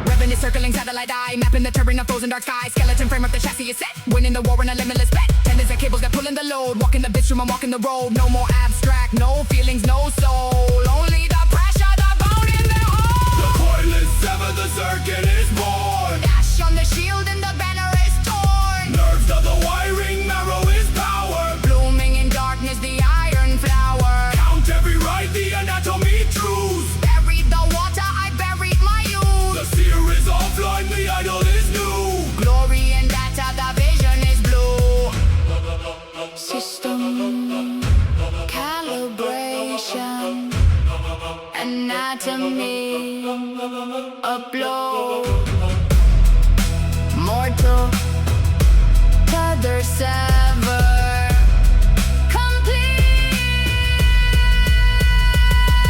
Revenue circling satellite eye. Mapping the terrain of frozen dark sky. Skeleton frame of the chassis is set. Winning the war in a limitless bet. Tendons and cables that pulling the load. Walking the bitch room, I'm walking the road. No more abstract, no feelings, no soul. Only the pressure, the bone in the hole. the circuit is born. Dash on the shield and the banner is torn. Nerves to the wiring, marrow is power. Blooming in darkness, the iron flower. Count every rite, the anatomy truths. Buried the water, I buried my youth. The seer is offline, the idol is new. Glory in data, the vision is blue. System calibration, anatomy upload. Mortal tether sever complete.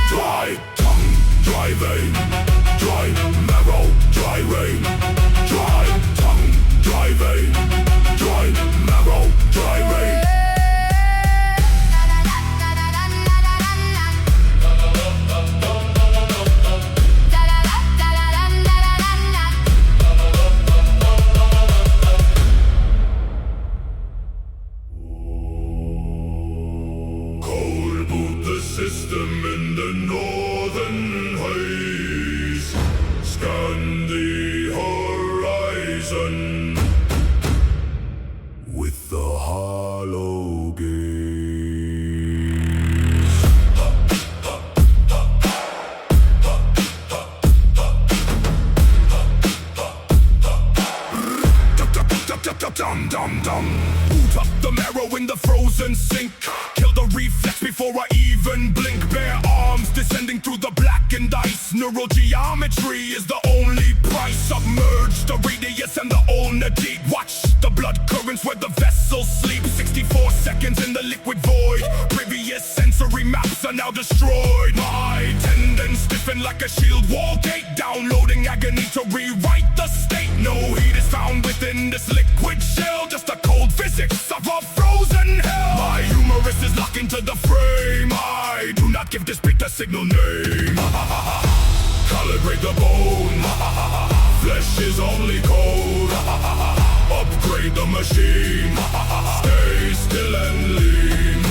Dry tongue, dry vein, dry marrow, dry rain. Dry tongue, dry vein, dry marrow, dry rain. Cold boot the system in the northern haze. Scan the horizon with the hollow gaze. Dum dum dum. Boot up the marrow in the frozen sink. Kill the reflex before I even blink. Bare arms descending through the blackened ice. Neural geometry is the only price. Submerge the radius and the ulna deep. Watch the blood currents where the vessels sleep. 64 seconds in the liquid void. Previous sensory maps are now destroyed. My tendons stiffen like a shield wall gate. Downloading agony to rewrite the state. No heat is found within this liquid shell. Just the cold physics of a frozen hell. My humerus is locked into the frame. I do not give this beat a signal name. Calibrate the bone. Flesh is only cold. Upgrade the machine. Stay still and lean.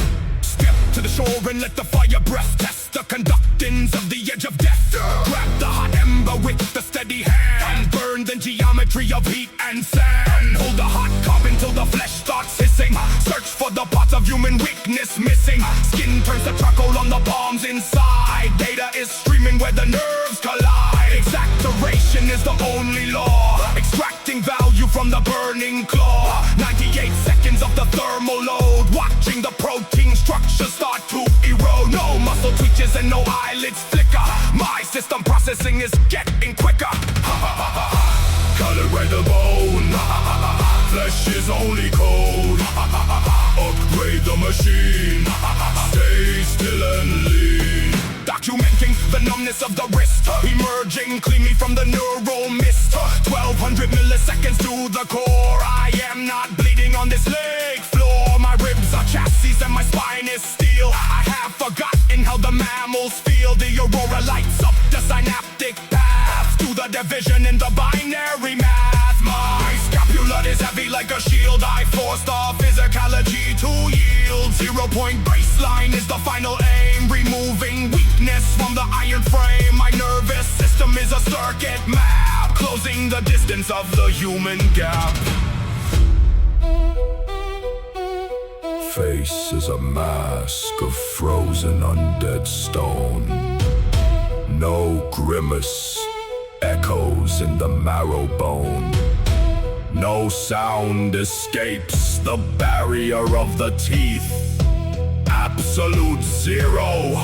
Step to the shore and let the fire breath test the conductance of the edge of death. Grab the hot ember with the steady hand and burn the geometry of heat and sand. Hold the hot carbon till the flesh starts hissing. Search for the parts of human weakness missing. Skin turns to charcoal on the palms inside. Data is streaming where the nerves collide. Exacerbation is the only law. Extracting value from the burning claw. 98 seconds of the thermal load. Watching the protein structure start to erode. No muscle twitches and no eyelids flicker. My system processing is getting quicker. Calibrate the bone. Flesh is only cold. Upgrade the machine. Stay still and lean. Documenting the numbness of the wrist. Emerging cleanly from the neural mist. 1200 milliseconds to the core. I am not bleeding on this leg floor. My ribs are chassis and my spine is steel. I have forgotten how the mammals feel. The aurora lights up the synaptic path to the division in the binary math. My scapula is heavy like a shield. I forced our physicality to yield. 0-point baseline is the final aim. Removing weakness from the iron frame. My nervous system is a circuit map. Closing the distance of the human gap. Face is a mask of frozen undead stone. No grimace echoes in the marrow bone. No sound escapes the barrier of the teeth. Absolute zero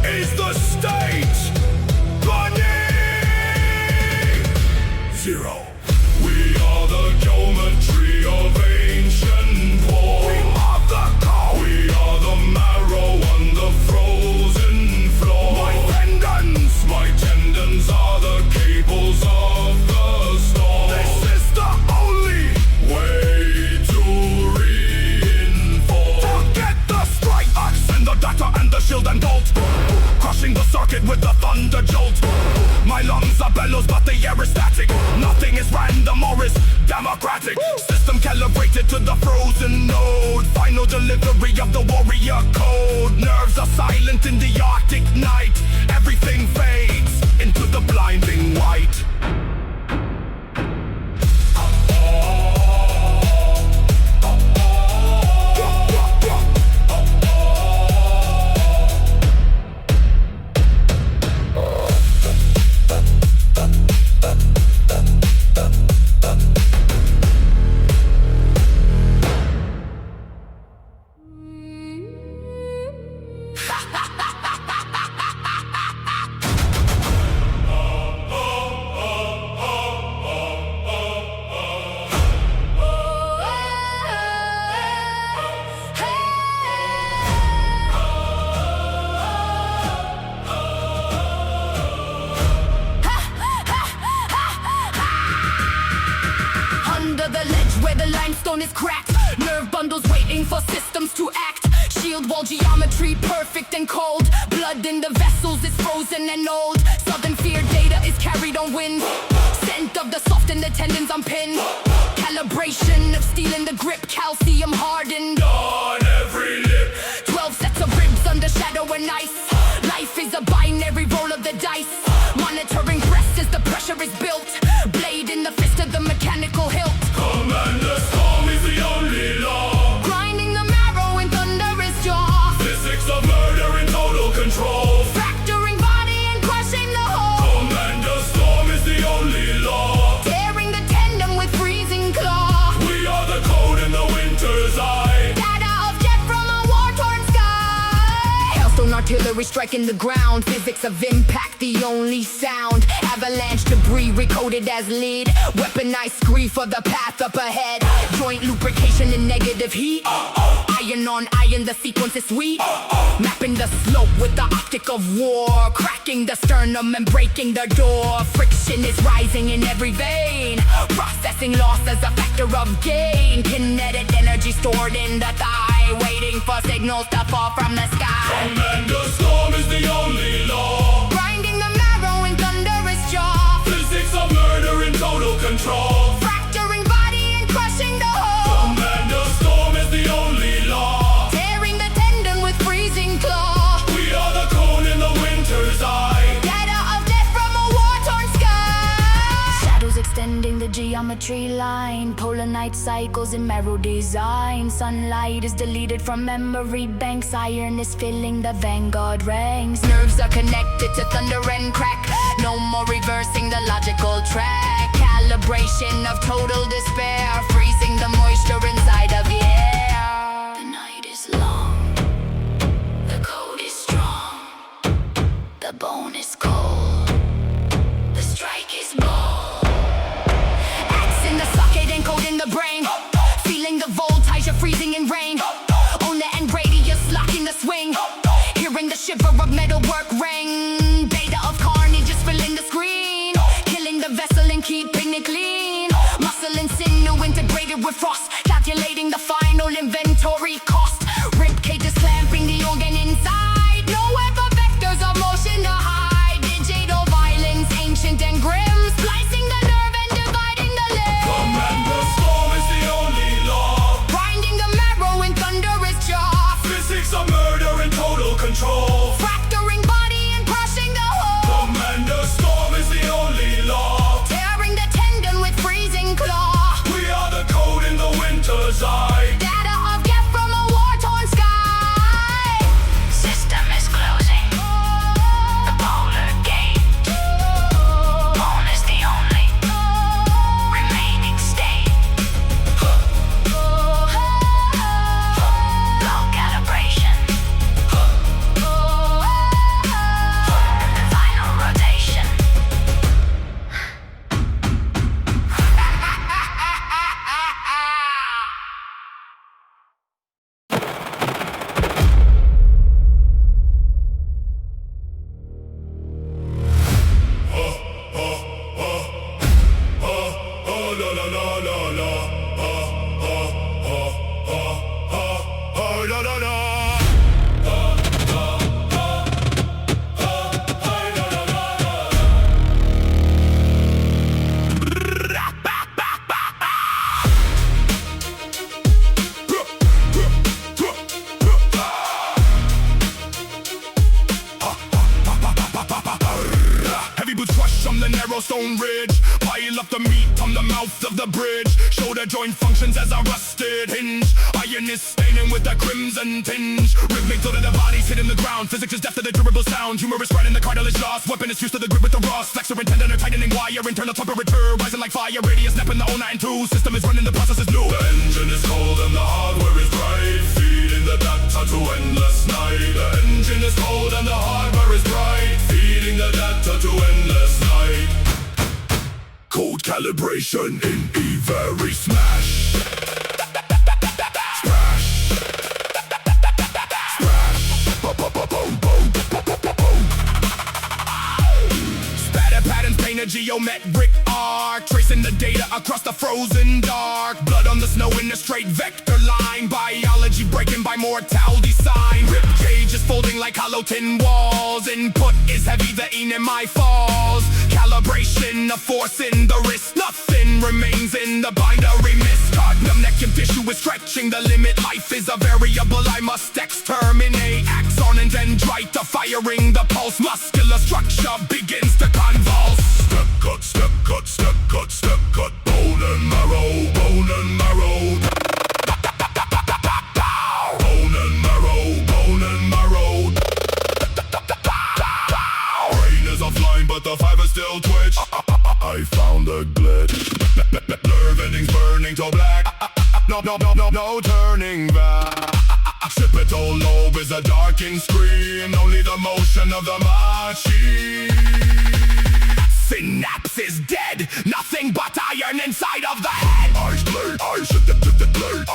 is the state beneath zero. We are the geometry of ancient war. We are the cold. We are the marrow on the frozen floor. My tendons are the cables of the storm. This is the only way to reinforce. Forget the strike axe and the data and the shield and bolt. Crushing the circuit with the thunder jolt. My lungs are bellows but the air is static. Nothing is random or is democratic. System calibrated to the frozen node. Final delivery of the warrior code. Nerves are silent in the Arctic night. Everything fades into the blinding white. wall geometry perfect and cold. Blood in the vessels is frozen and old. Southern fear data is carried on wind. Scent of the soft and the tendons on pin. Calibration of steel in the grip, calcium hardened On every lip, 12 sets of ribs under shadow and ice. Life is a binary roll of the dice. Monitoring breast as the pressure is built. Blade in the fist of the mechanical hilt. Commander Storm is the only law. Grinding the marrow in thunderous jaw. Physics of murder in total control. Fracturing body and crushing the whole. Commander Storm is the only law. Tearing the tendon with freezing claw. We are the code in the winter's eye. Data of jet from a war-torn sky. Hailstone artillery striking the ground. Physics of impact, the only sound. Avalanche debris recoded as lead. Weaponized scree for the path up ahead. Joint lubrication in negative heat. Iron on iron, the sequence is sweet. Mapping the slope with the optic of war. Cracking the sternum and breaking the door. Friction is rising in every vein. Processing loss as a factor of gain. Kinetic energy stored in the thigh. Waiting for signals to fall from the sky. Commander Storm is the only law. Grinding the marrow in thunderous jaw. Physics of murder in total control. Fracturing body and crushing the whole. Commander Storm is the only law. Tearing the tendon with freezing claw. We are the cone in the winter's eye. Data of death from a war-torn sky. Shadows extending the geometry line. Polar night cycles in marrow design. Sunlight is deleted from memory banks. Iron is filling the vanguard ranks. Nerves are connected to thunder and crack. No more reversing the logical track. Calibration of total despair. Freezing the moisture inside of the air. The night is long. The code is strong. The bone is cold. The strike is bold. Axe in the socket and code in the brain. Feeling the voltage of freezing in rain. On the end radius, locking the swing. Hearing the shiver of metalwork ring. Data of carnage is filling the screen. Killing the vessel and keeping it clean. Muscle and sinew integrated with frost. Calculating the final inventory cost. Rib cages clamping the organ inside. Nowhere for vectors of motion to hide. Digital violence, ancient and grim. Splicing the nerve and dividing the limb. Commander Storm is the only law. Grinding the marrow in thunderous jaw. Physics of murder in total control. Fracturing body and crushing the whole. Commander Storm is the only law. Tearing the tendon with freezing claw. We are the code in the winter's eye. Data of death from a war-torn sky. System is closing. The polar gate. Bone is the only remaining state. Low calibration. Final rotation. Oh la la la la la. Oh la la la. Heavy boots crush on the narrow stone ridge. Pile up the meat on the mouth of the bridge. Shoulder joint functions as a rusted hinge. Iron is staining with a crimson tinge. Rhythmic flow to the body's hitting the ground. Physics is deaf to the durable sound. Humor is spreading the cartilage lost. Weapon is fused to the grip with the rust. Flexor and tendon are tightening wire. Internal temperature rising like fire. Radius snapping the 092. System is running, the process is new. The engine is cold and the hardware is bright. Feeding the data to endless night. The engine is cold and the hardware is bright. Feeding the data to endless night. Code calibration in E-very smash. Smash. Smash. Spatter patterns paint a geometric arc. Tracing the data across the frozen dark. Blood on the snow in a straight vector line. Biology breaking by mortality sign. line. Rib cage is folding like hollow tin walls. Input is heavy, the EMI falls. Calibration, a force in the wrist. Nothing remains in the binary miscognitive neck and tissue is stretching the limit. Life is a variable, I must exterminate. Axon and dendrite are firing the pulse. Muscular structure begins to convulse. Step cut, step cut, step cut, step cut. Bone and marrow, bone and marrow. Bone and marrow, bone and marrow. Brain is offline, but the fiber still twitch. I found a glitch. Nerve endings burning to black. No turning back. Occipital lobe is a darkened screen. Only the motion of the machine. Synapse is dead. Nothing but iron inside of the head. Eyes blurred, eyes blurred,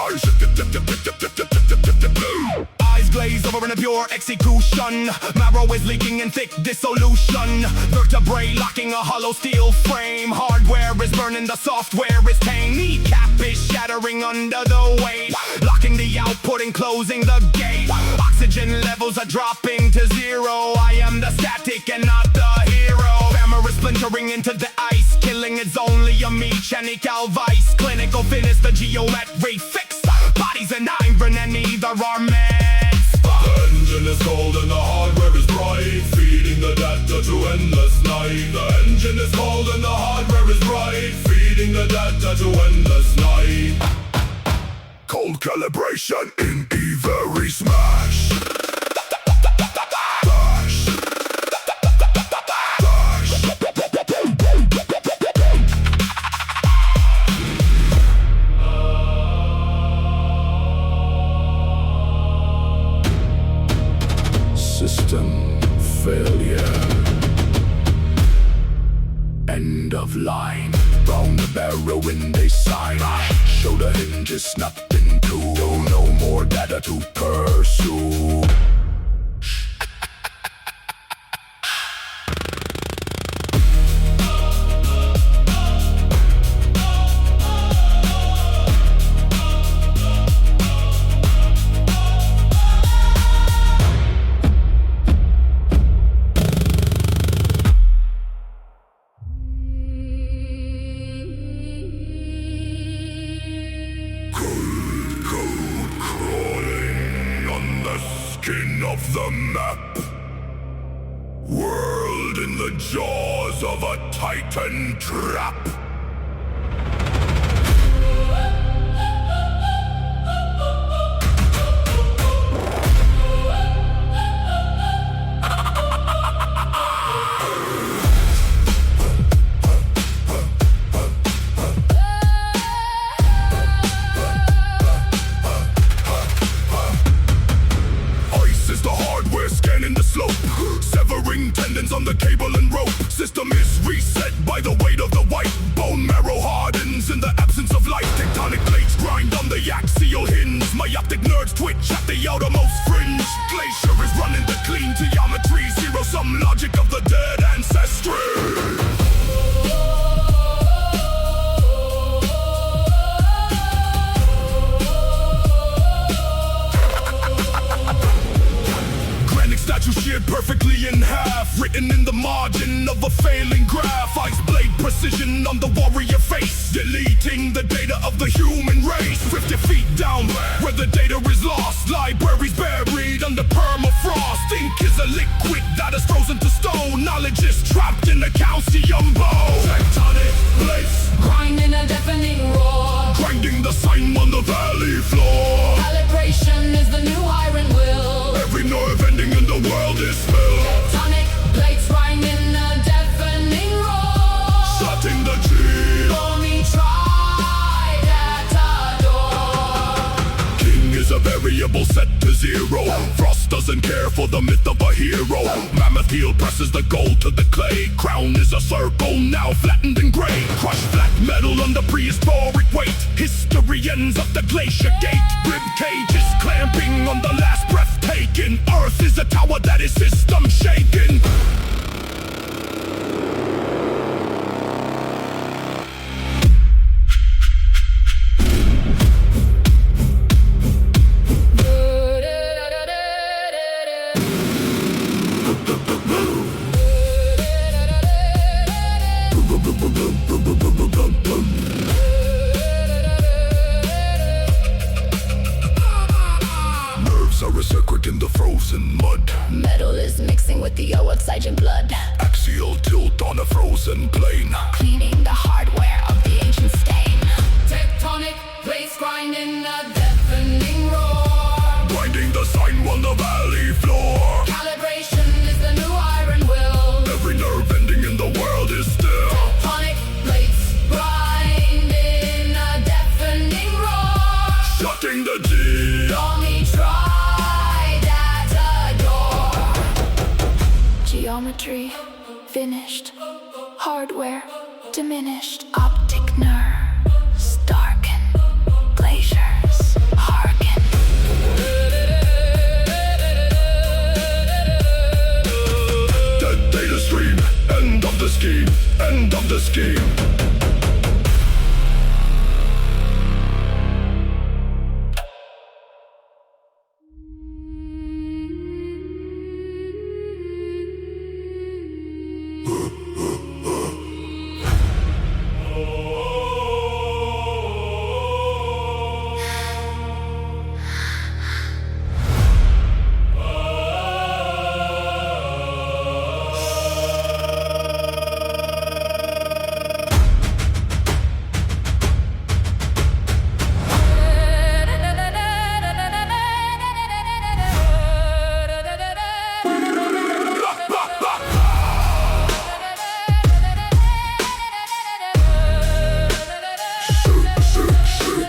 eyes glaze over in a pure execution. Marrow is leaking in thick dissolution. Vertebrae locking a hollow steel frame. Hardware is burning, the software is tame. Kneecap is shattering under the weight. Locking the output and closing the gate. Oxygen levels are dropping to zero. I am the static and not the hero. Hammer is splintering into the ice. Killing it's only a mechanical vice. Clinical fitness, the geometry fix. Bodies and iron and neither are mixed. The engine is cold and the hardware is bright. Feeding the data to endless night. The engine is cold and the hardware is bright. Feeding the data to endless night. Cold calibration in every smash. System failure. End of line. Round the barrel when they sign. Show the hinges, nothing to do. No more data to pursue. Skin of the map. World in the jaws of a titan trap. Scanning the slope, severing tendons on the cable and rope. System is reset by the weight of the white. Bone marrow hardens in the absence of light. Tectonic plates grind on the axial hinge. Myopic nerves twitch at the outermost fringe. Glacier is running the clean geometry. Zero sum logic of the dead ancestry. Statue sheared perfectly in half. Written in the margin of a failing graph. Ice blade precision on the warrior face. Deleting the data of the human race. 50 feet down where the data is lost. Libraries buried under permafrost. Ink is a liquid that is frozen to stone. Knowledge is trapped in a calcium bone. Tectonic plates Grinding a deafening roar. grinding the sign on the valley floor. Calibration is the new iron will. Every nerve ending in the world is spilled. Tectonic plates grinding a deafening roar. Shutting the cheat. For me, try that door. King is a variable set to zero. Frost doesn't care for the myth of a hero. Mammoth heel presses the gold to the clay. Crown is a circle now flattened and gray. Crushed flat metal under prehistoric weight. History ends up the glacier gate. Rib cage is clamping on the last breath taken. Earth is a tower that is system shaken. in the frozen mud. Metal is mixing with the oxygen blood, Axial tilt on a frozen plane. cleaning the hardware of the ancient stain. Tectonic plates grinding a deafening roar. Grinding the sign on the valley floor. Calibration is the new iron will. Every nerve ending in the world is still. Tectonic plates grinding a deafening roar. Shutting the G. Only tried at a door. Geometry finished. Hardware diminished. Optic nerves darken. Glaciers harken. Dead data stream. End of the scheme. End of the scheme.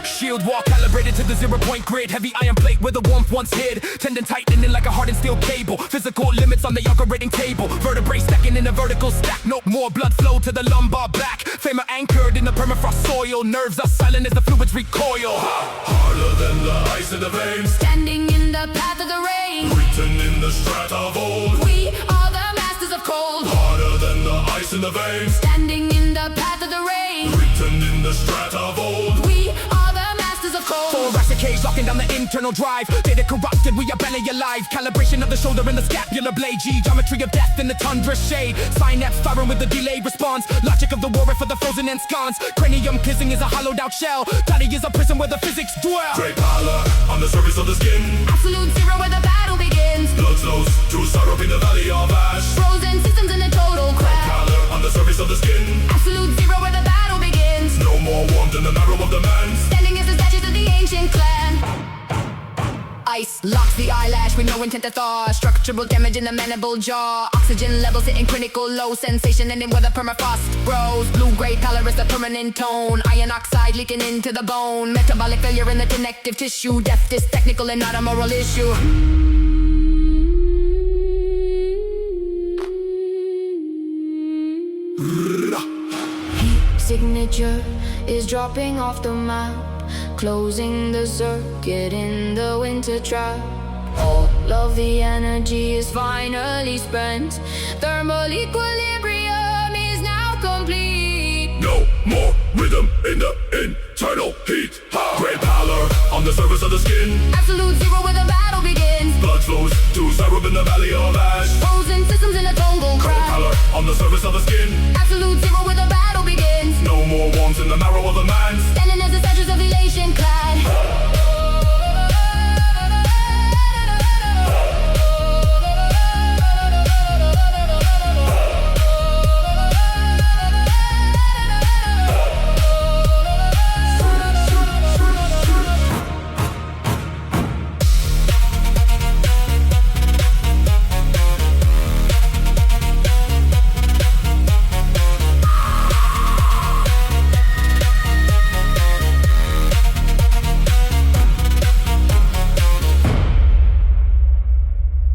Shield wall calibrated to the 0-point grid. Heavy iron plate where the warmth once hid. Tendon tightening like a hardened steel cable. Physical limits on the operating table. Vertebrae stacking in a vertical stack. No more blood flow to the lumbar back. Femur anchored in the permafrost soil. Nerves are silent as the fluids recoil. Harder than the ice in the veins. Standing in the path of the rain. Written in the strata of old. We are the masters of cold. Harder than the ice in the veins. Standing in the path of the rain. Written in the strata of old. We are the masters of cold. Thoracic cage locking down the internal drive. Data corrupted, we abandon your life. Calibration of the shoulder and the scapular blade. Geometry of death in the tundra shade. Synapse firing with the delayed response. Logic of the warrior for the frozen ensconce. Cranium kissing is a hollowed out shell. Body is a prison where the physics dwell. Gray pallor on the surface of the skin. Absolute zero where the battle begins. Blood flows to syrup in the valley of ash. Frozen systems in a total crash. Pallor on the surface of the skin. Absolute zero where the battle begins. No more warmth in the marrow of the man. Standing as the statues of the ancient clan. Ice locks the eyelash with no intent to thaw. Structural damage in the mandible jaw. Oxygen levels hitting critical low. Sensation ending where the permafrost grows. Blue-gray pallor is the permanent tone. Iron oxide leaking into the bone. Metabolic failure in the connective tissue. Death is technical and not a moral issue. Heat signature is dropping off the map. Closing the circuit in the winter trap. All of the energy is finally spent. Thermal equilibrium is now complete. No more rhythm in the internal heat. Gray pallor on the surface of the skin. Absolute zero where the battle begins. Blood flows to syrup in the valley of ash. Frozen systems in a total Gray crash. pallor on the surface of the skin. Absolute zero where the battle begins. No more warmth in the marrow of the man. Standing as the statues of the ancient clan.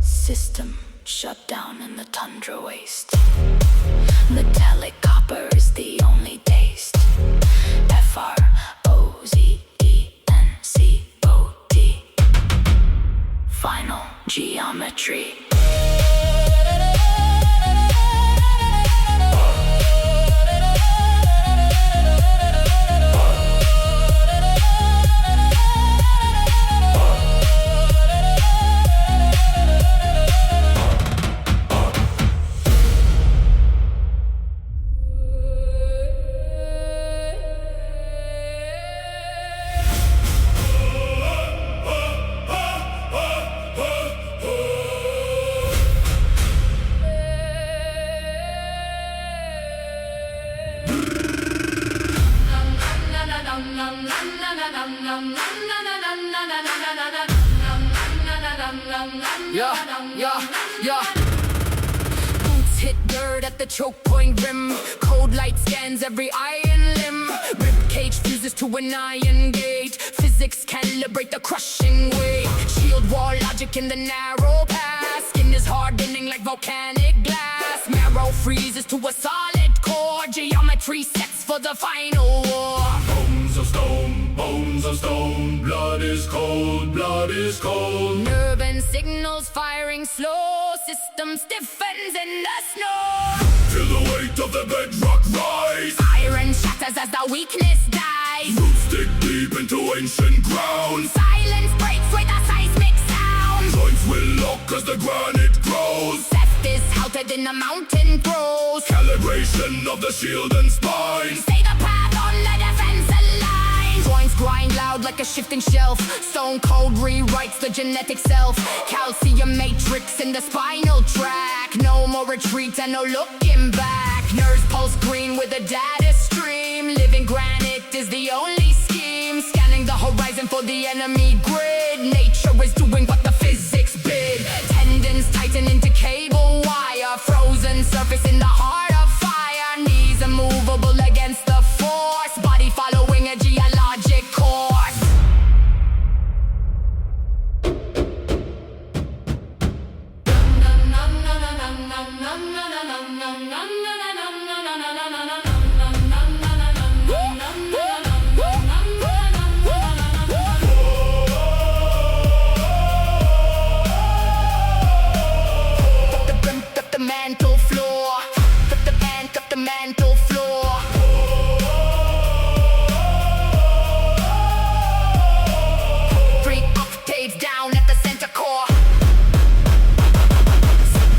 System shut down in the tundra waste. Metallic copper is the only taste. FROZENCOT. Final geometry. Yeah. Boots hit dirt at the choke point rim. Cold light scans every iron limb. Rib cage fuses to an iron gate. Physics calibrate the crushing weight. Shield wall logic in the narrow pass. Skin is hardening like volcanic glass. Marrow freezes to a solid core. Geometry sets for the final war. Bones of stone, blood is cold, blood is cold. Nerve and signals firing slow. System stiffens in the snow. Feel the weight of the bedrock rise. Iron shatters as the weakness dies. Roots dig deep into ancient ground. Silence breaks with a seismic sound. Joints will lock as the granite grows. Theft is halted in the mountain throes. Calibration of the shield and spine. Stay the path on the defensive line. Joints grind loud like a shifting shelf. Stone cold rewrites the genetic self. Calcium matrix in the spinal tract. No more retreat and no looking back. Nerves pulse green with a data stream. Living granite is the only scheme. Scanning the horizon for the enemy grid. Nature is doing what the physics bid. Tendons tighten into cable wire. Frozen surface in the heart of fire. Knees immovable against the force. Body following a geologic course. Mantle floor. 3 octaves down at the center core.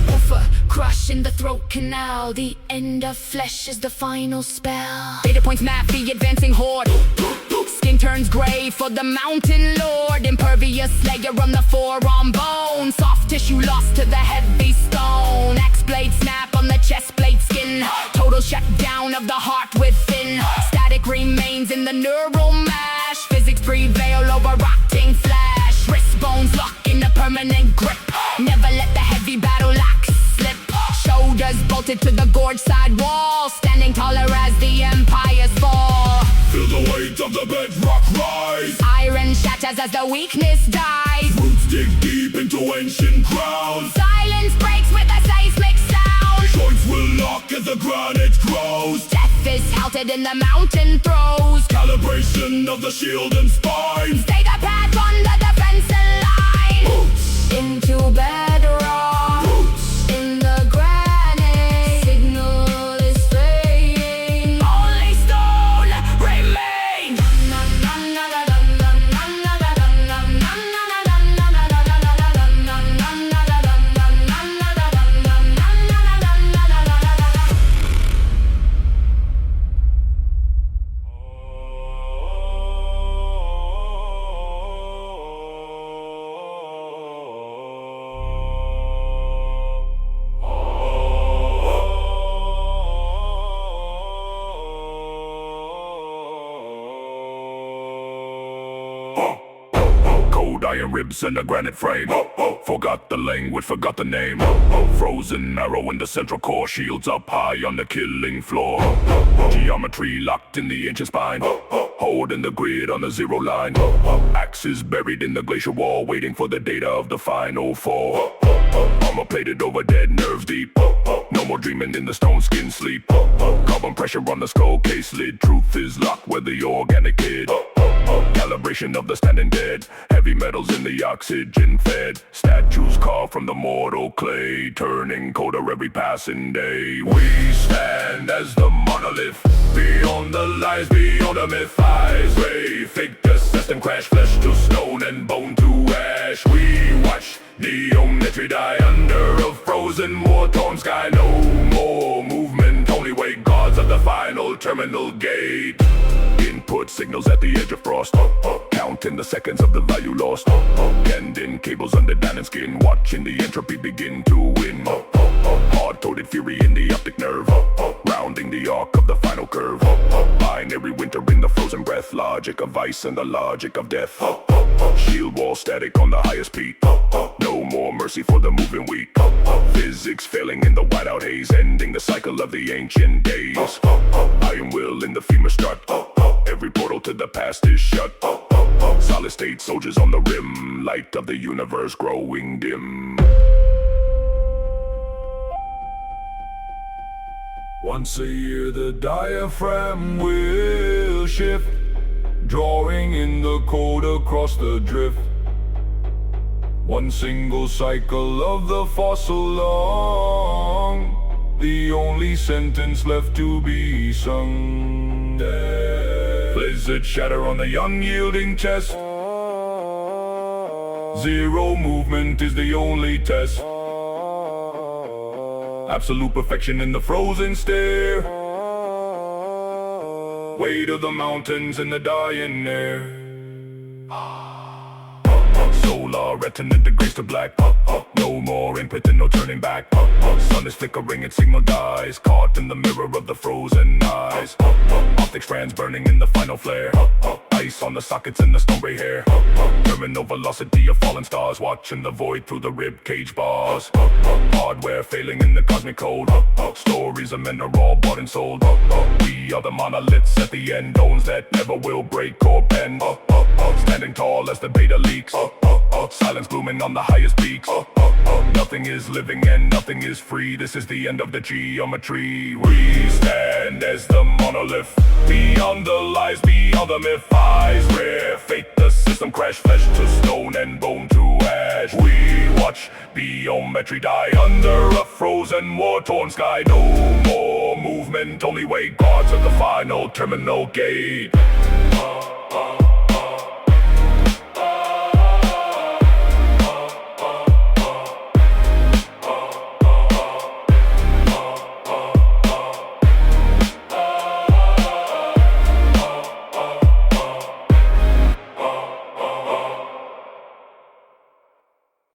Woofer, crush in the throat canal. The end of flesh is the final spell. Data points map the advancing horde. Skin turns gray for the mountain lord. Impervious layer on the forearm bone. Soft tissue lost to the heavy stone. Axe blade snap on the chest plate skin. Total shutdown of the heart within. Static remains in the neural mash. Physics prevail over rotting flash. Wrist bones lock in a permanent grip. Never let the heavy battle axe slip. Shoulders bolted to the gorge side wall. Standing taller as the empires fall. Feel the weight of the bedrock rise. Iron shatters as the weakness dies. Roots dig deep into ancient ground. Silence breaks with a seismic sound. Joints will lock as the granite grows. Death is halted in the mountain throes. Calibration of the shield and spine. Stay the path on the defensive line. Roots Into bedrock. Roots In the granite. Signal is fading. Only stone remain. Cold iron ribs and a granite frame. Forgot the language, forgot the name. Frozen arrow in the central core. Shields up high on the killing floor. Geometry locked in the ancient spine. Holding the grid on the zero line. Axes buried in the glacier wall. Waiting for the data of the final fall. Armor plated over dead nerves deep. No more dreaming in the stone skin sleep. Carbon pressure on the skull case lid. Truth is locked where the organic hid. Calibration of the standing dead. Heavy metals in the oxygen fed. Statues carved from the mortal clay. Turning colder every passing day. We stand as the monolith. Beyond the lies, beyond the myth. Eyes ray, fake the system crash. Flesh to stone and bone to ash. We watch geometry die under a frozen war-torn sky. No more movement, only wait. Gods of the final terminal gate. Input signals at the edge of frost. Counting the seconds of the value lost. Penned in cables under down and skin. Watching the entropy begin to win. Hard-coded fury in the optic nerve, rounding the arc of the final curve. Binary winter in the frozen breath, logic of ice and the logic of death. Shield wall static on the highest peak, no more mercy for the moving weak. Physics failing in the whiteout haze, ending the cycle of the ancient days. Iron will in the femur strut, every portal to the past is shut. Solid state soldiers on the rim, light of the universe growing dim. Once a year the diaphragm will shift, drawing in the code across the drift. One single cycle of the fossil long, the only sentence left to be sung. Blizzard shatter on the unyielding chest, zero movement is the only test. Absolute perfection in the frozen stare, weight of the mountains in the dying air. Solar retina degrades to black, no more input and no turning back. Sun is flickering, its signal dies, caught in the mirror of the frozen eyes. Optic strands burning in the final flare, ice on the sockets in the stone gray hair. Terminal velocity of fallen stars, watching the void through the rib cage bars. Hardware failing in the cosmic code, stories of men are all bought and sold. We are the monoliths at the end, bones that never will break or bend. Standing tall as the beta leaks, silence glooming on the highest peaks. Nothing is living and nothing is free, this is the end of the geometry. We stand as the monolith, beyond the lies, beyond the myth. Eyes rare fate, the system crash, flesh to stone and bone to ash. We watch geometry die under a frozen war-torn sky. No more movement, only way guards at the final terminal gate.